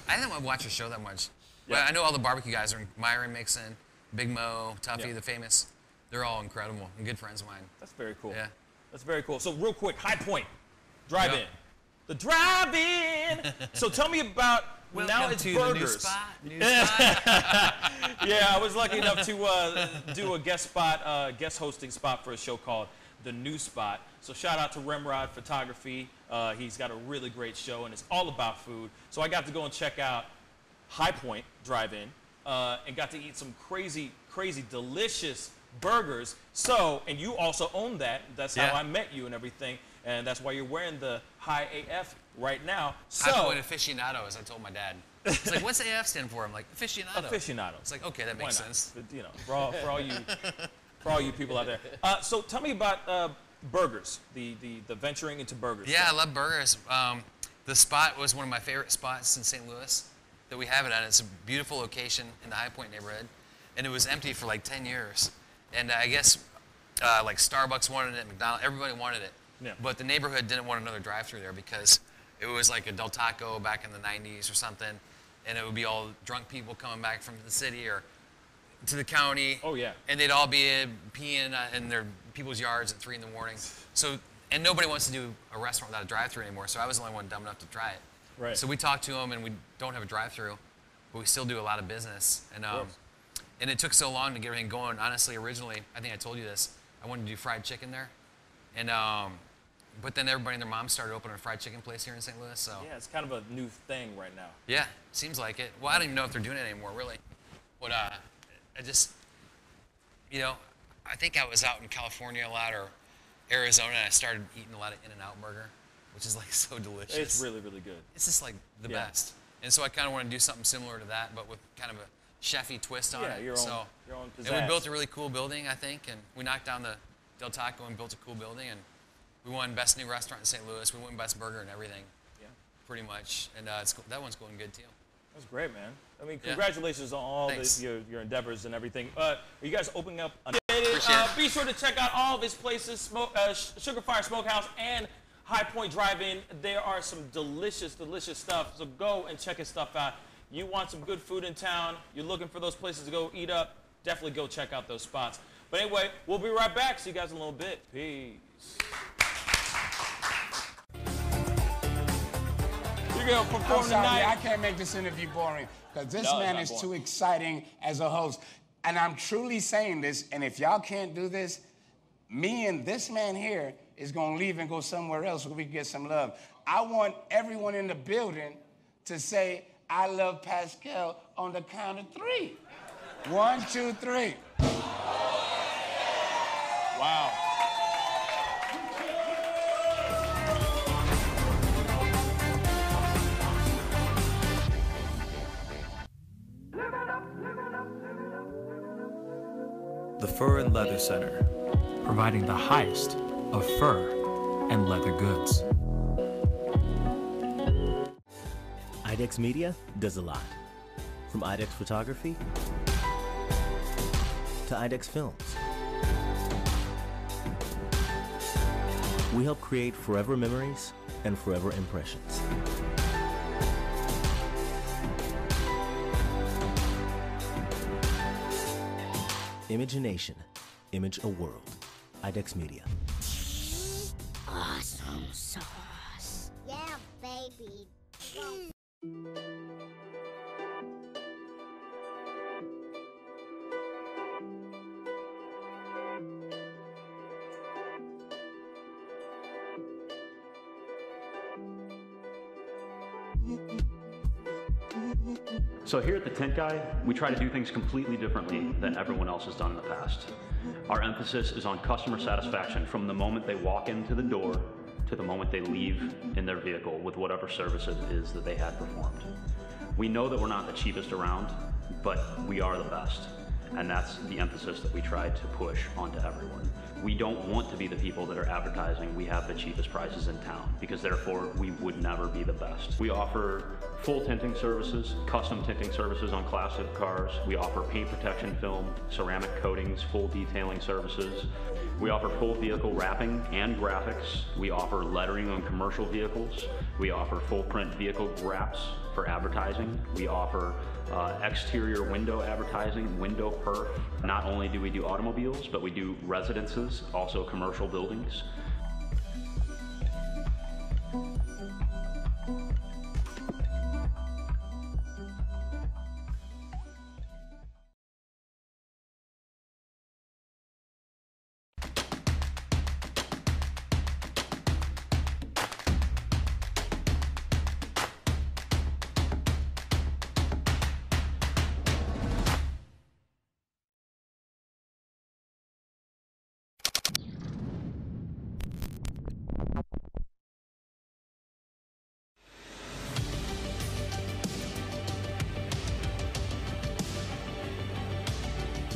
I didn't watch her show that much. Yeah. But I know all the barbecue guys are Myron Mixon, Big Mo, Tuffy, the famous. They're all incredible and good friends of mine. That's very cool. Yeah. That's very cool. So real quick, High Point, drive-in. The drive-in. So tell me about now it's to burgers. The new spot. Yeah, I was lucky enough to do a guest hosting spot for a show called The New Spot. So shout out to Remrod Photography. He's got a really great show, and it's all about food. So I got to go and check out High Point Drive-In and got to eat some crazy, delicious burgers. So, and you also own that. That's how I met you and everything. And that's why you're wearing the High AF right now. So, High Point Aficionado, as I told my dad. It's like, what's AF stand for? I'm like, aficionado. Aficionado. It's like, okay, that makes sense. For all you people out there. So tell me about burgers, the venturing into burgers. Yeah, I love burgers. The spot was one of my favorite spots in St. Louis that we have it at. It's a beautiful location in the High Point neighborhood. And it was empty for like 10 years. And I guess like Starbucks wanted it, McDonald's, everybody wanted it. Yeah. But the neighborhood didn't want another drive-through there because it was like a Del Taco back in the 90s or something, and it would be all drunk people coming back from the city or to the county. Oh, yeah. And they'd all be peeing in their people's yards at 3 in the morning. So, and nobody wants to do a restaurant without a drive-thru anymore, so I was the only one dumb enough to try it. Right. So we talked to them, and we don't have a drive-thru, but we still do a lot of business. And it took so long to get everything going. Honestly, originally, I think I told you this, I wanted to do fried chicken there. And but then everybody and their mom started opening a fried chicken place here in St. Louis. So yeah, it's kind of a new thing right now. Yeah, seems like it. Well, I don't even know if they're doing it anymore, really. But I just, you know, I think I was out in California a lot or Arizona, and I started eating a lot of In-N-Out burger, which is like so delicious. It's really, really good. It's just like the best. And so I kind of want to do something similar to that, but with kind of a chefy twist on it. Your own pizzazz. And we built a really cool building, I think, and we knocked down the Del Taco and built a cool building, and we won Best New Restaurant in St. Louis. We won Best Burger and everything, pretty much. And that one's going good, too. That's great, man. I mean, congratulations on all your endeavors and everything. Are you guys opening up? Be sure to check out all of his places, Sugar Fire Smokehouse and High Point Drive-In. There are some delicious, delicious stuff, so go and check his stuff out. You want some good food in town, you're looking for those places to go eat up, definitely go check out those spots. But anyway, we'll be right back. See you guys in a little bit. Peace. You're going to perform tonight. I can't make this interview boring because this man is too exciting as a host. And I'm truly saying this, and if y'all can't do this, me and this man here is going to leave and go somewhere else so we can get some love. I want everyone in the building to say, I love Pascal on the count of 3. 1, 2, 3. Wow. The Fur and Leather Center, providing the highest of fur and leather goods. IDEX Media does a lot, from IDEX Photography to IDEX Films. We help create forever memories and forever impressions. Imagination, image a world. IDEX Media. Awesome sauce. Yeah, baby. So here at the Tent Guy, we try to do things completely differently than everyone else has done in the past. Our emphasis is on customer satisfaction from the moment they walk into the door to the moment they leave in their vehicle with whatever service it is that they had performed. We know that we're not the cheapest around, but we are the best. And that's the emphasis that we try to push onto everyone. We don't want to be the people that are advertising we have the cheapest prices in town, because therefore we would never be the best. We offer full tinting services, custom tinting services on classic cars. We offer paint protection film, ceramic coatings, full detailing services. We offer full vehicle wrapping and graphics. We offer lettering on commercial vehicles. We offer full print vehicle wraps for advertising. We offer exterior window advertising, window perf. Not only do we do automobiles, but we do residences, also commercial buildings.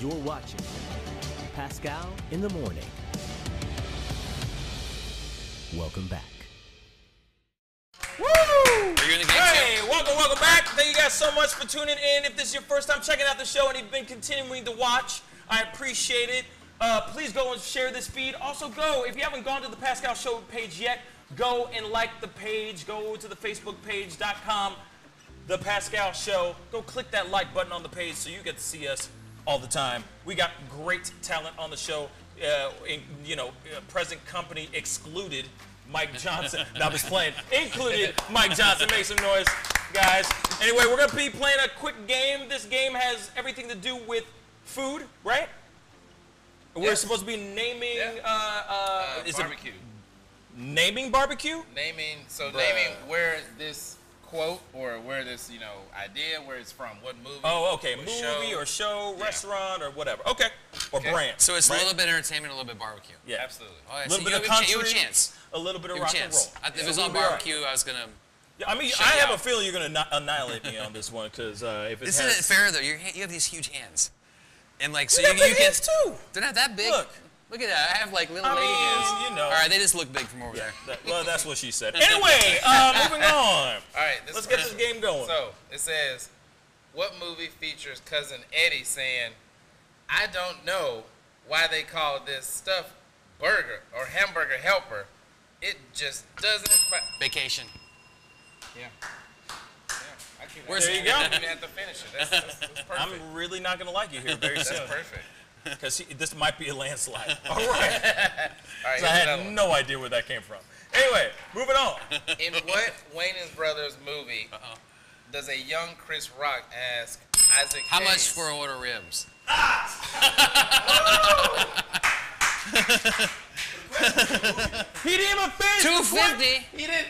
You're watching Pascal in the Morning. Welcome back. Woo! Hey, welcome back. Thank you guys so much for tuning in. If this is your first time checking out the show and you've been continuing to watch, I appreciate it. Please go and share this feed. Also go, if you haven't gone to the Pascal Show page yet, go and like the page. Go to the Facebook page.com, The Pascal Show. Go click that like button on the page so you get to see us all the time. We got great talent on the show, present company excluded. Mike Johnson. No, I'm just playing. Included Mike Johnson. Make some noise, guys. Anyway, we're going to be playing a quick game. This game has everything to do with food, right? We're supposed to be naming. Barbecue. Naming barbecue? Naming where this quote or where this idea, where it's from, what movie. Oh, okay. Movie or show, restaurant or whatever. Okay. Or brand. So it's a little bit entertainment, a little bit barbecue. Yeah, absolutely. A little bit of country. You have a chance. A little bit of rock and roll. If it was on barbecue, I was gonna. Yeah, I mean, I have a feeling you're gonna annihilate me on this one because if it's. Isn't it fair though? You have these huge hands. And like, so you can. Hands too. They're not that big. Look at that. I have like little lady hands. All right, they just look big from over there. Well, that's what she said. Anyway, moving on. All right, let's get this game going. So it says, what movie features cousin Eddie saying, "I don't know why they call this stuff burger or hamburger helper. It just doesn't." Vacation. Yeah. There you go. You didn't have to finish it. That's perfect. I'm really not going to like you here very soon. That's perfect. Because this might be a landslide. All right. All right, I had no idea where that came from. Anyway, moving on. In what Wayans Brothers movie does a young Chris Rock ask Isaac How Hayes, much for a order of ribs? He didn't even finish. $2.50. He didn't.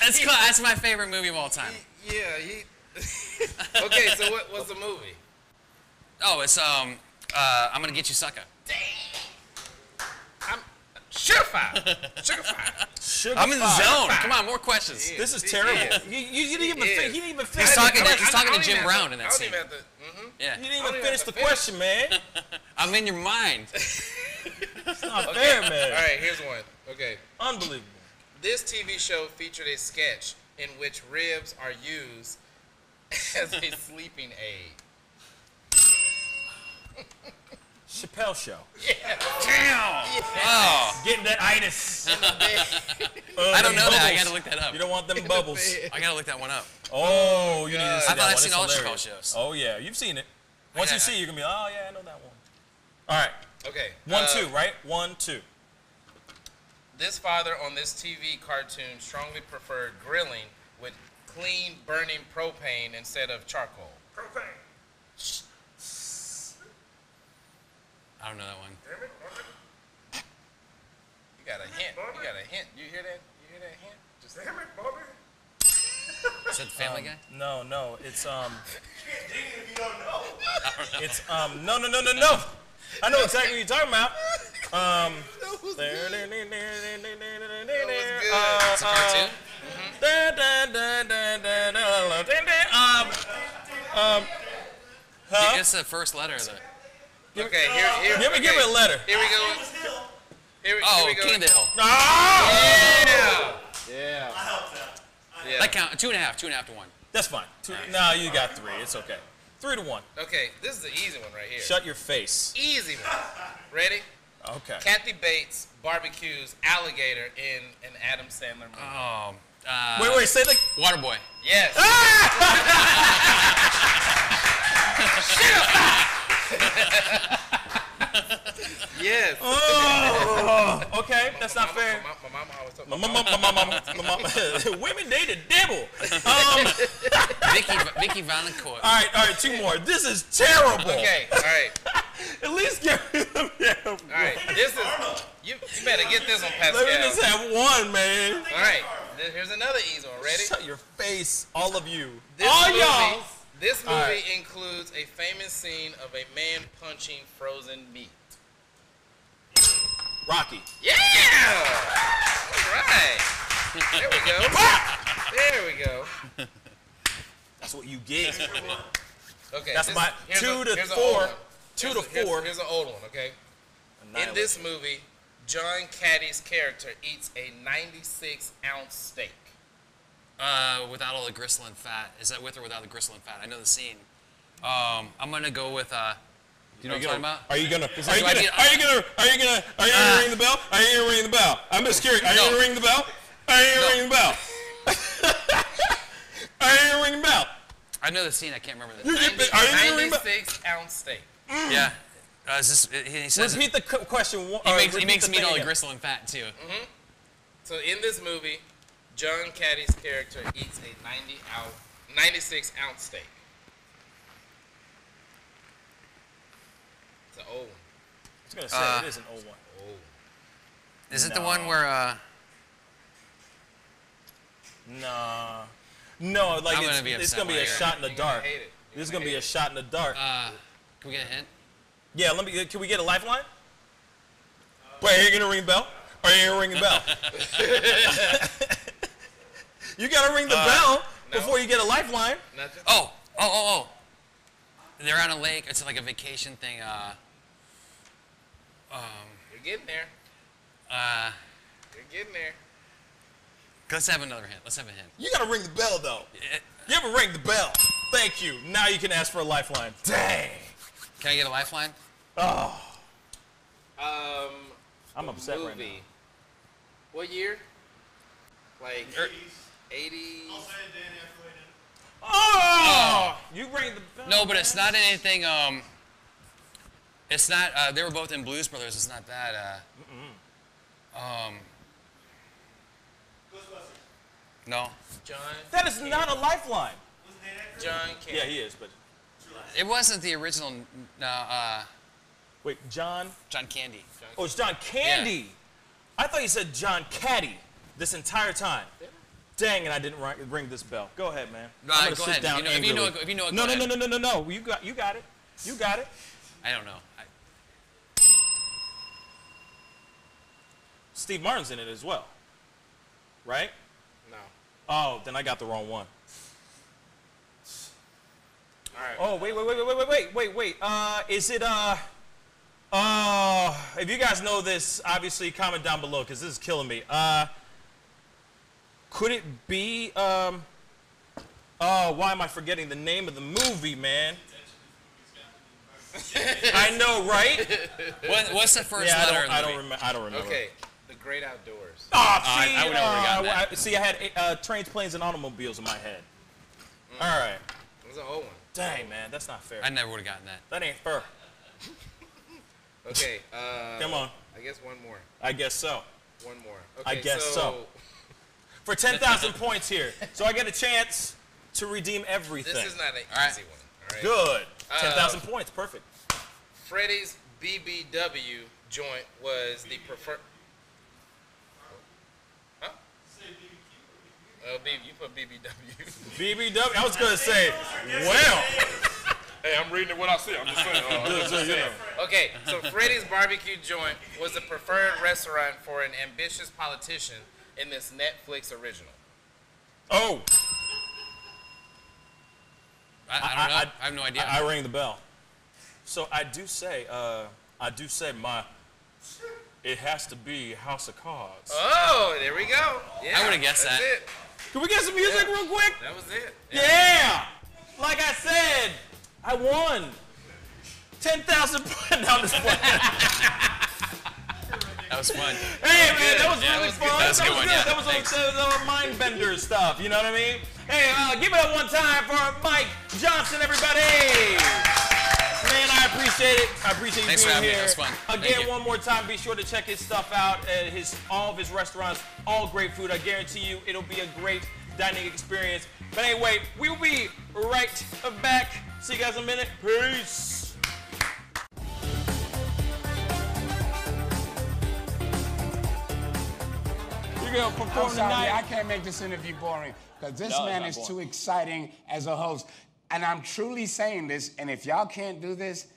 That's my favorite movie of all time. Okay, so what's the movie? Oh, it's I'm Gonna Get You Sucker. Sugarfire. I'm in the zone. Come on, more questions. This is terrible. He didn't even finish. He's talking to Jim Brown in that scene. Yeah. You didn't even finish the question, man. I'm in your mind. It's not fair, man. All right, here's one. Okay. Unbelievable. This TV show featured a sketch in which ribs are used as a sleeping aid. Chappelle Show. Yeah. Damn. Yeah. Oh. Getting that itis. I don't know that. I gotta look that up. You don't want them bubbles. I gotta look that one up. Oh, you need to see I that thought I'd one. seen all the Chappelle shows. Oh yeah, you've seen it. Once you see it, you're gonna be, oh yeah, I know that one. All right. Okay. 1, 2, right? 1, 2. This father on this TV cartoon strongly preferred grilling with clean burning propane instead of charcoal. Propane. I don't know that one. You got a hint. You got a hint. You hear that? You hear that hint? Just damn it, Bobby. Is that the Family Guy? No. It's If you don't know. It's no. I know exactly what you're talking about. That was good. It's a cartoon? It's the first letter of the. Okay, here. Give me a letter. Here we go. Here we go. King of the Hill. Yeah. Yeah. I helped out. Yeah. That count. 2.5 to 1. That's fine. No, you got 3. It's okay. 3 to 1. Okay, this is the easy one right here. Shut your face. Easy one. Ready? Okay. Kathy Bates barbecues alligator in an Adam Sandler movie. Oh. Wait, say the Waterboy. Yes. Yes. Oh, okay, that's not fair. My mama always told My mama. Women need a devil. Vicky Valancourt. All right, 2 more. This is terrible. Okay, all right. At least give me the All right, this is you better get this one, Pascal. Let me just have 1, man. All right, here's another easy one. Ready? Shut your face, all of you. This movie includes a famous scene of a man punching frozen meat. Rocky. Yeah! All right. There we go. There we go. That's what you get. Okay. That's my 2 to 4. 2 to 4. Here's an old one, okay? In this movie, John Caddy's character eats a 96-ounce steak. Without all the gristle and fat. Is that with or without the gristle and fat? I know the scene. I'm gonna go with Do you know what I'm talking about? Are you gonna ring the bell? Are you gonna ring the bell? I'm just curious. Are you gonna ring the bell? Are you gonna ring the bell? Are you gonna ring the bell? I know the scene. I can't remember the. 96-ounce steak. Yeah. He says. Repeat the question. He makes meat all gristle and fat too. Mm-hmm. So in this movie, John Caddy's character eats a 96-ounce steak. It's an old one. I was gonna say it is an old one. Oh. Is it the one where? No, like it's gonna be a shot in the dark. This is gonna be a shot in the dark. Can we get a hint? Yeah, can we get a lifeline? Wait, are you gonna ring the bell? Or are you gonna ring the bell? You gotta ring the bell before you get a lifeline. Oh. They're on a lake. It's like a vacation thing. You're getting there. You're getting there. Let's have another hint. Let's have a hint. You gotta ring the bell though. You ever ring the bell? Thank you. Now you can ask for a lifeline. Dang. Can I get a lifeline? Oh. I'm upset right now. What year? Like 80s. Oh! You ring the bell. No, but it's not anything. It's not. They were both in Blues Brothers. It's not that. No. John. That is not a lifeline. John Candy. Yeah, he is, but. It wasn't the original. Wait, John? John Candy. Oh, it's John Candy. Yeah. I thought you said John Caddy this entire time. Dang, and I didn't ring this bell. Go ahead, man. I'm gonna go sit ahead. down If you know it, No. You got it. You got it. I don't know. Steve Martin's in it as well, right? No. Oh, then I got the wrong one. All right. Oh, wait. Is it if you guys know this, obviously comment down below because this is killing me. Could it be why am I forgetting the name of the movie, man? I know, right? What's the first letter? I don't remember. Okay, The Great Outdoors. I would never have gotten that. See, I had Trains, Planes, and Automobiles in my head. All right. It was an old one. Dang, man, that's not fair. I never would have gotten that. That ain't fair. Okay. Come on. I guess one more. I guess so. One more. Okay, I guess so. For 10,000 points here. So I get a chance to redeem everything. This is not an easy one. All right. Good. 10,000 points. Perfect. Freddy's BBW joint was the preferred. Huh? Oh, you put BBW. BBW? I was going to say, well. Hey, I'm reading what I see. I'm just saying. Okay, so Freddy's Barbecue Joint was the preferred restaurant for an ambitious politician in this Netflix original. Oh. I don't know. I have no idea. I rang the bell. So I do say it has to be House of Cards. Oh, there we go. Yeah, I would have guessed that. It. Can we get some music real quick? That was it. Yeah. Like I said, I won. 10,000 points down this point. That was fun. Hey, man, that was really fun. That was a good one. That was our mind bender stuff. You know what I mean? Hey, give it up one time for Mike Johnson, everybody. Man, I appreciate it. I appreciate you being here. That was fun. Again, one more time, be sure to check his stuff out at all of his restaurants. All great food. I guarantee you, it'll be a great dining experience. But anyway, we'll be right back. See you guys in a minute. Peace. I'm sorry, I can't make this interview boring because this man is too exciting as a host. And I'm truly saying this, and if y'all can't do this,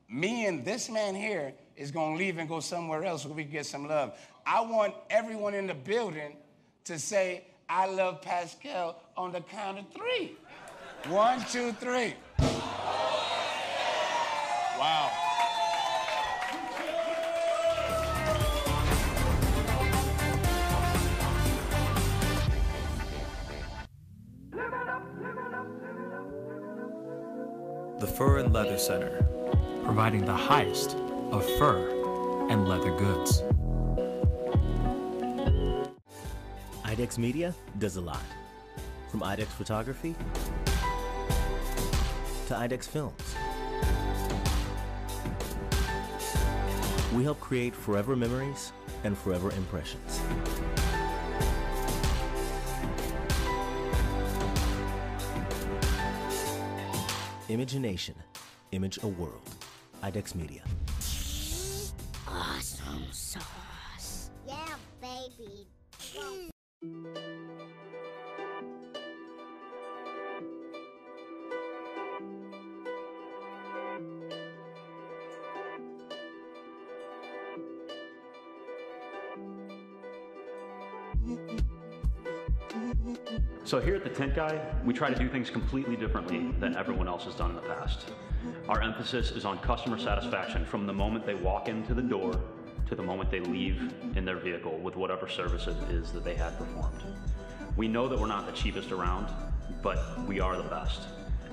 me and this man here is going to leave and go somewhere else so we can get some love. I want everyone in the building to say, I love Pascal on the count of 3. 1, 2, 3. Wow. The Fur and Leather Center, providing the highest of fur and leather goods. IDEX Media does a lot. From IDEX Photography to IDEX Films. We help create forever memories and forever impressions. Imagination, image a world. IDEX Media. Awesome sauce. Yeah, baby. So here at the Tint Guy, we try to do things completely differently than everyone else has done in the past. Our emphasis is on customer satisfaction from the moment they walk into the door to the moment they leave in their vehicle with whatever service it is that they had performed. We know that we're not the cheapest around, but we are the best.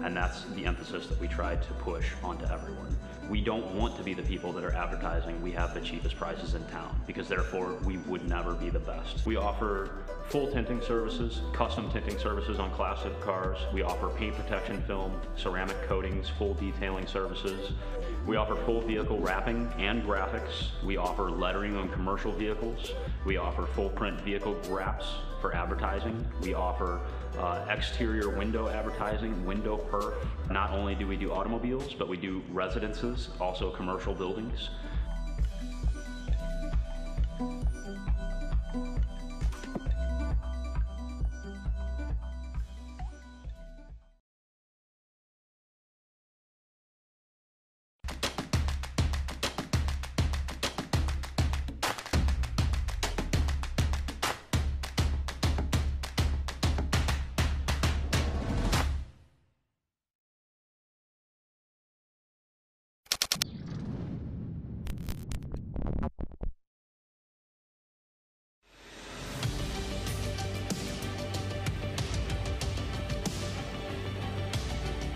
And that's the emphasis that we try to push onto everyone. We don't want to be the people that are advertising we have the cheapest prices in town, because therefore we would never be the best. We offer full tinting services, custom tinting services on classic cars. We offer paint protection film, ceramic coatings, full detailing services. We offer full vehicle wrapping and graphics. We offer lettering on commercial vehicles. We offer full print vehicle wraps for advertising. We offer exterior window advertising, window perf. Not only do we do automobiles, but we do residences, also commercial buildings.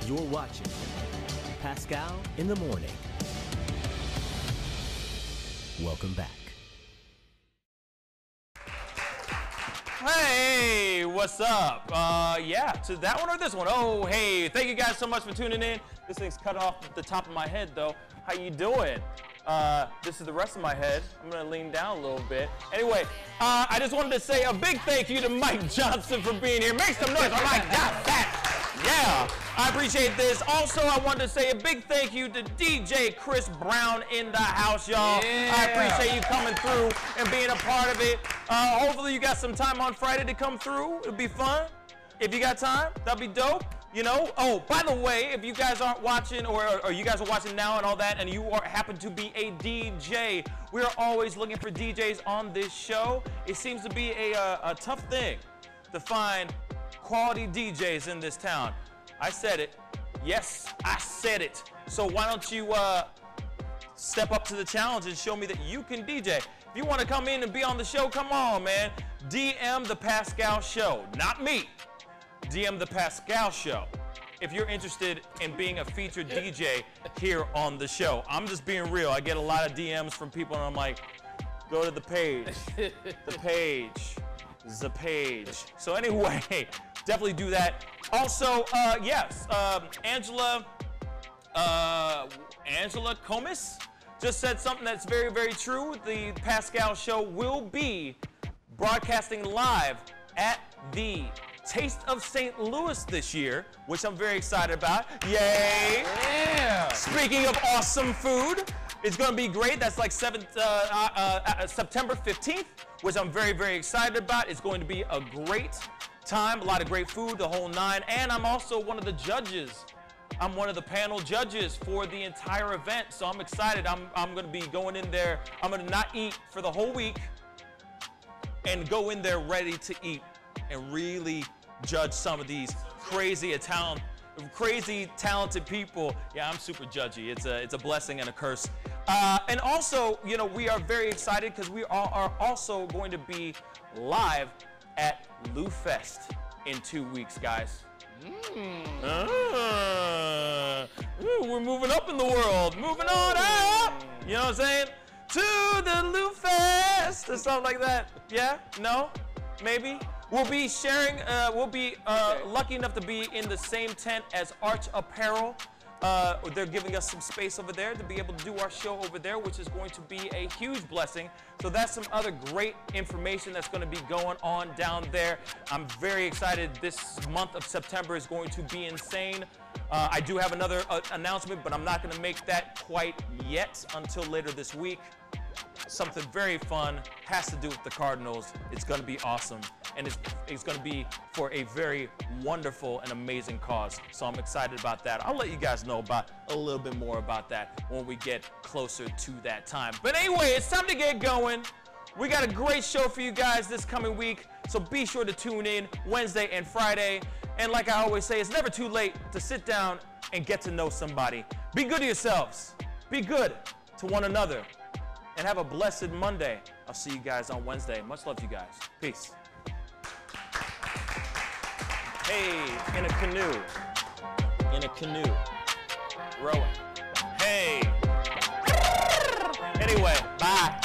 You're watching Pascal in the Morning. Welcome back. Hey, what's up? Yeah, to that one or this one? Oh, hey, thank you guys so much for tuning in. This thing's cut off the top of my head, though. How you doing? This is the rest of my head. I'm gonna lean down a little bit. Anyway, I just wanted to say a big thank you to Mike Johnson for being here. Make some noise for Mike Johnson. Yeah, I appreciate this. Also, I wanted to say a big thank you to DJ Chris Brown in the house, y'all. Yeah. I appreciate you coming through and being a part of it. Hopefully you got some time on Friday to come through. It'll be fun. If you got time, that'd be dope. You know, oh, by the way, if you guys aren't watching or you guys are watching now and all that, and you happen to be a DJ, we're always looking for DJs on this show. It seems to be a tough thing to find quality DJs in this town. I said it. Yes, I said it. So why don't you step up to the challenge and show me that you can DJ. If you want to come in and be on the show, come on, man. DM the Pascal Show, not me. DM the Pascal Show if you're interested in being a featured DJ here on the show. I'm just being real. I get a lot of DMs from people and I'm like, go to the page, the page. So anyway, definitely do that. Also, yes, Angela Comis just said something that's very, very true. The Pascal Show will be broadcasting live at the Taste of St. Louis this year, which I'm very excited about. Yay! Yeah! Speaking of awesome food, it's going to be great. That's like September 15th, which I'm very, very excited about. It's going to be a great time, a lot of great food, the whole nine. And I'm also one of the judges. I'm one of the panel judges for the entire event, so I'm excited. I'm going to be going in there. I'm going to not eat for the whole week and go in there ready to eat and really judge some of these crazy talented people. Yeah, I'm super judgy. It's a blessing and a curse. And also, you know, we are very excited because we are also going to be live at Lou Fest in 2 weeks, guys. We're moving up in the world. Moving on up. You know what I'm saying? To the Lou Fest or something like that. Yeah? No? Maybe? We'll be sharing, lucky enough to be in the same tent as Arch Apparel. They're giving us some space over there to be able to do our show over there, which is going to be a huge blessing. So that's some other great information that's going to be going on down there. I'm very excited. This month of September is going to be insane. I do have another announcement, but I'm not going to make that quite yet until later this week. Something very fun, has to do with the Cardinals. It's going to be awesome, and it's going to be for a very wonderful and amazing cause. So I'm excited about that. I'll let you guys know about a little bit more about that when we get closer to that time. But anyway, it's time to get going. We got a great show for you guys this coming week, so be sure to tune in Wednesday and Friday. And like I always say, it's never too late to sit down and get to know somebody. Be good to yourselves. Be good to one another. And have a blessed Monday. I'll see you guys on Wednesday. Much love to you guys. Peace. Hey, in a canoe. In a canoe. Rowing. Hey. Anyway, bye.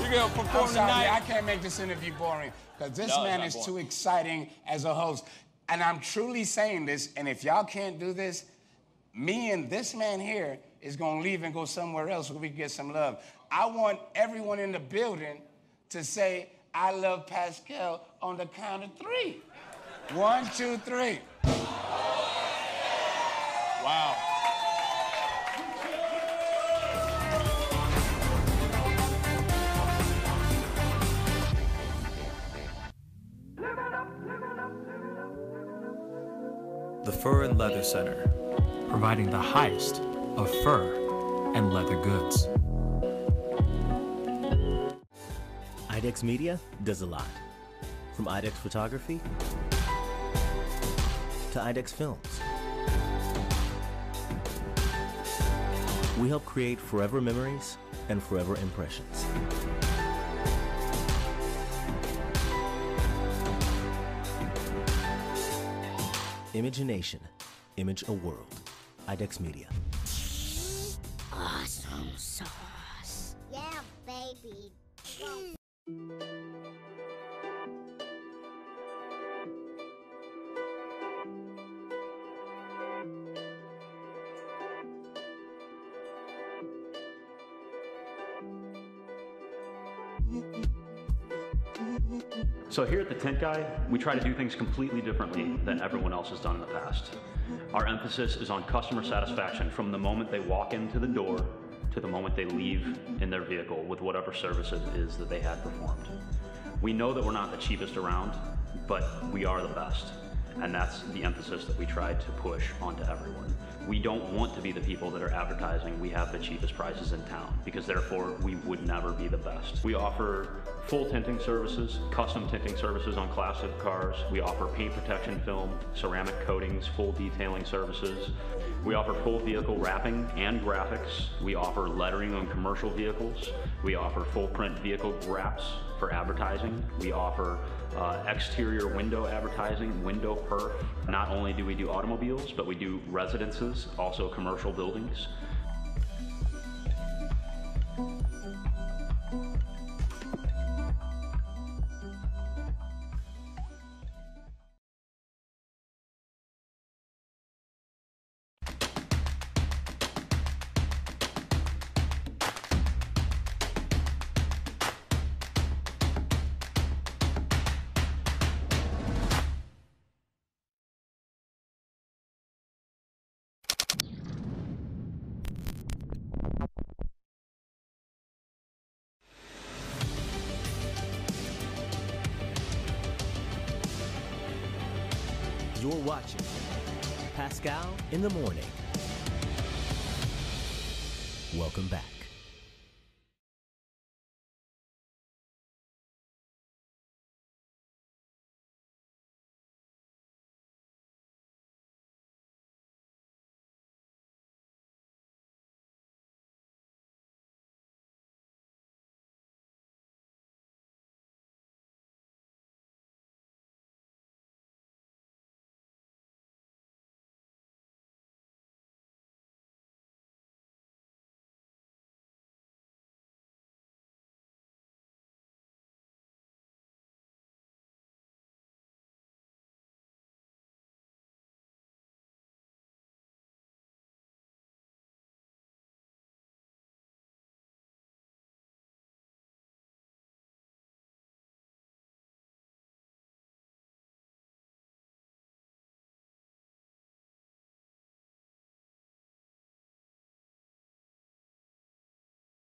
You're going to perform tonight? I can't make this interview boring because this man is too exciting as a host. And I'm truly saying this, and if y'all can't do this, me and this man here is going to leave and go somewhere else where we can get some love. I want everyone in the building to say, I love Pascal on the count of 3. 1, 2, 3. Wow. The Fur and Leather Center, providing the highest of fur and leather goods. IDEX Media does a lot. From IDEX Photography to IDEX Films. We help create forever memories and forever impressions. Imagination, image a world. IDEX Media. Awesome sauce. Yeah, baby. So here at the Tent Guy, we try to do things completely differently than everyone else has done in the past. Our emphasis is on customer satisfaction from the moment they walk into the door to the moment they leave in their vehicle with whatever service it is that they had performed. We know that we're not the cheapest around, but we are the best. And that's the emphasis that we try to push onto everyone. We don't want to be the people that are advertising we have the cheapest prices in town, because therefore we would never be the best. We offer full tinting services, custom tinting services on classic cars. We offer paint protection film, ceramic coatings, full detailing services. We offer full vehicle wrapping and graphics. We offer lettering on commercial vehicles. We offer full print vehicle wraps for advertising. We offer exterior window advertising, window perf. Not only do we do automobiles, but we do residences, also commercial buildings. You're watching Pascal in the Morning. Welcome back.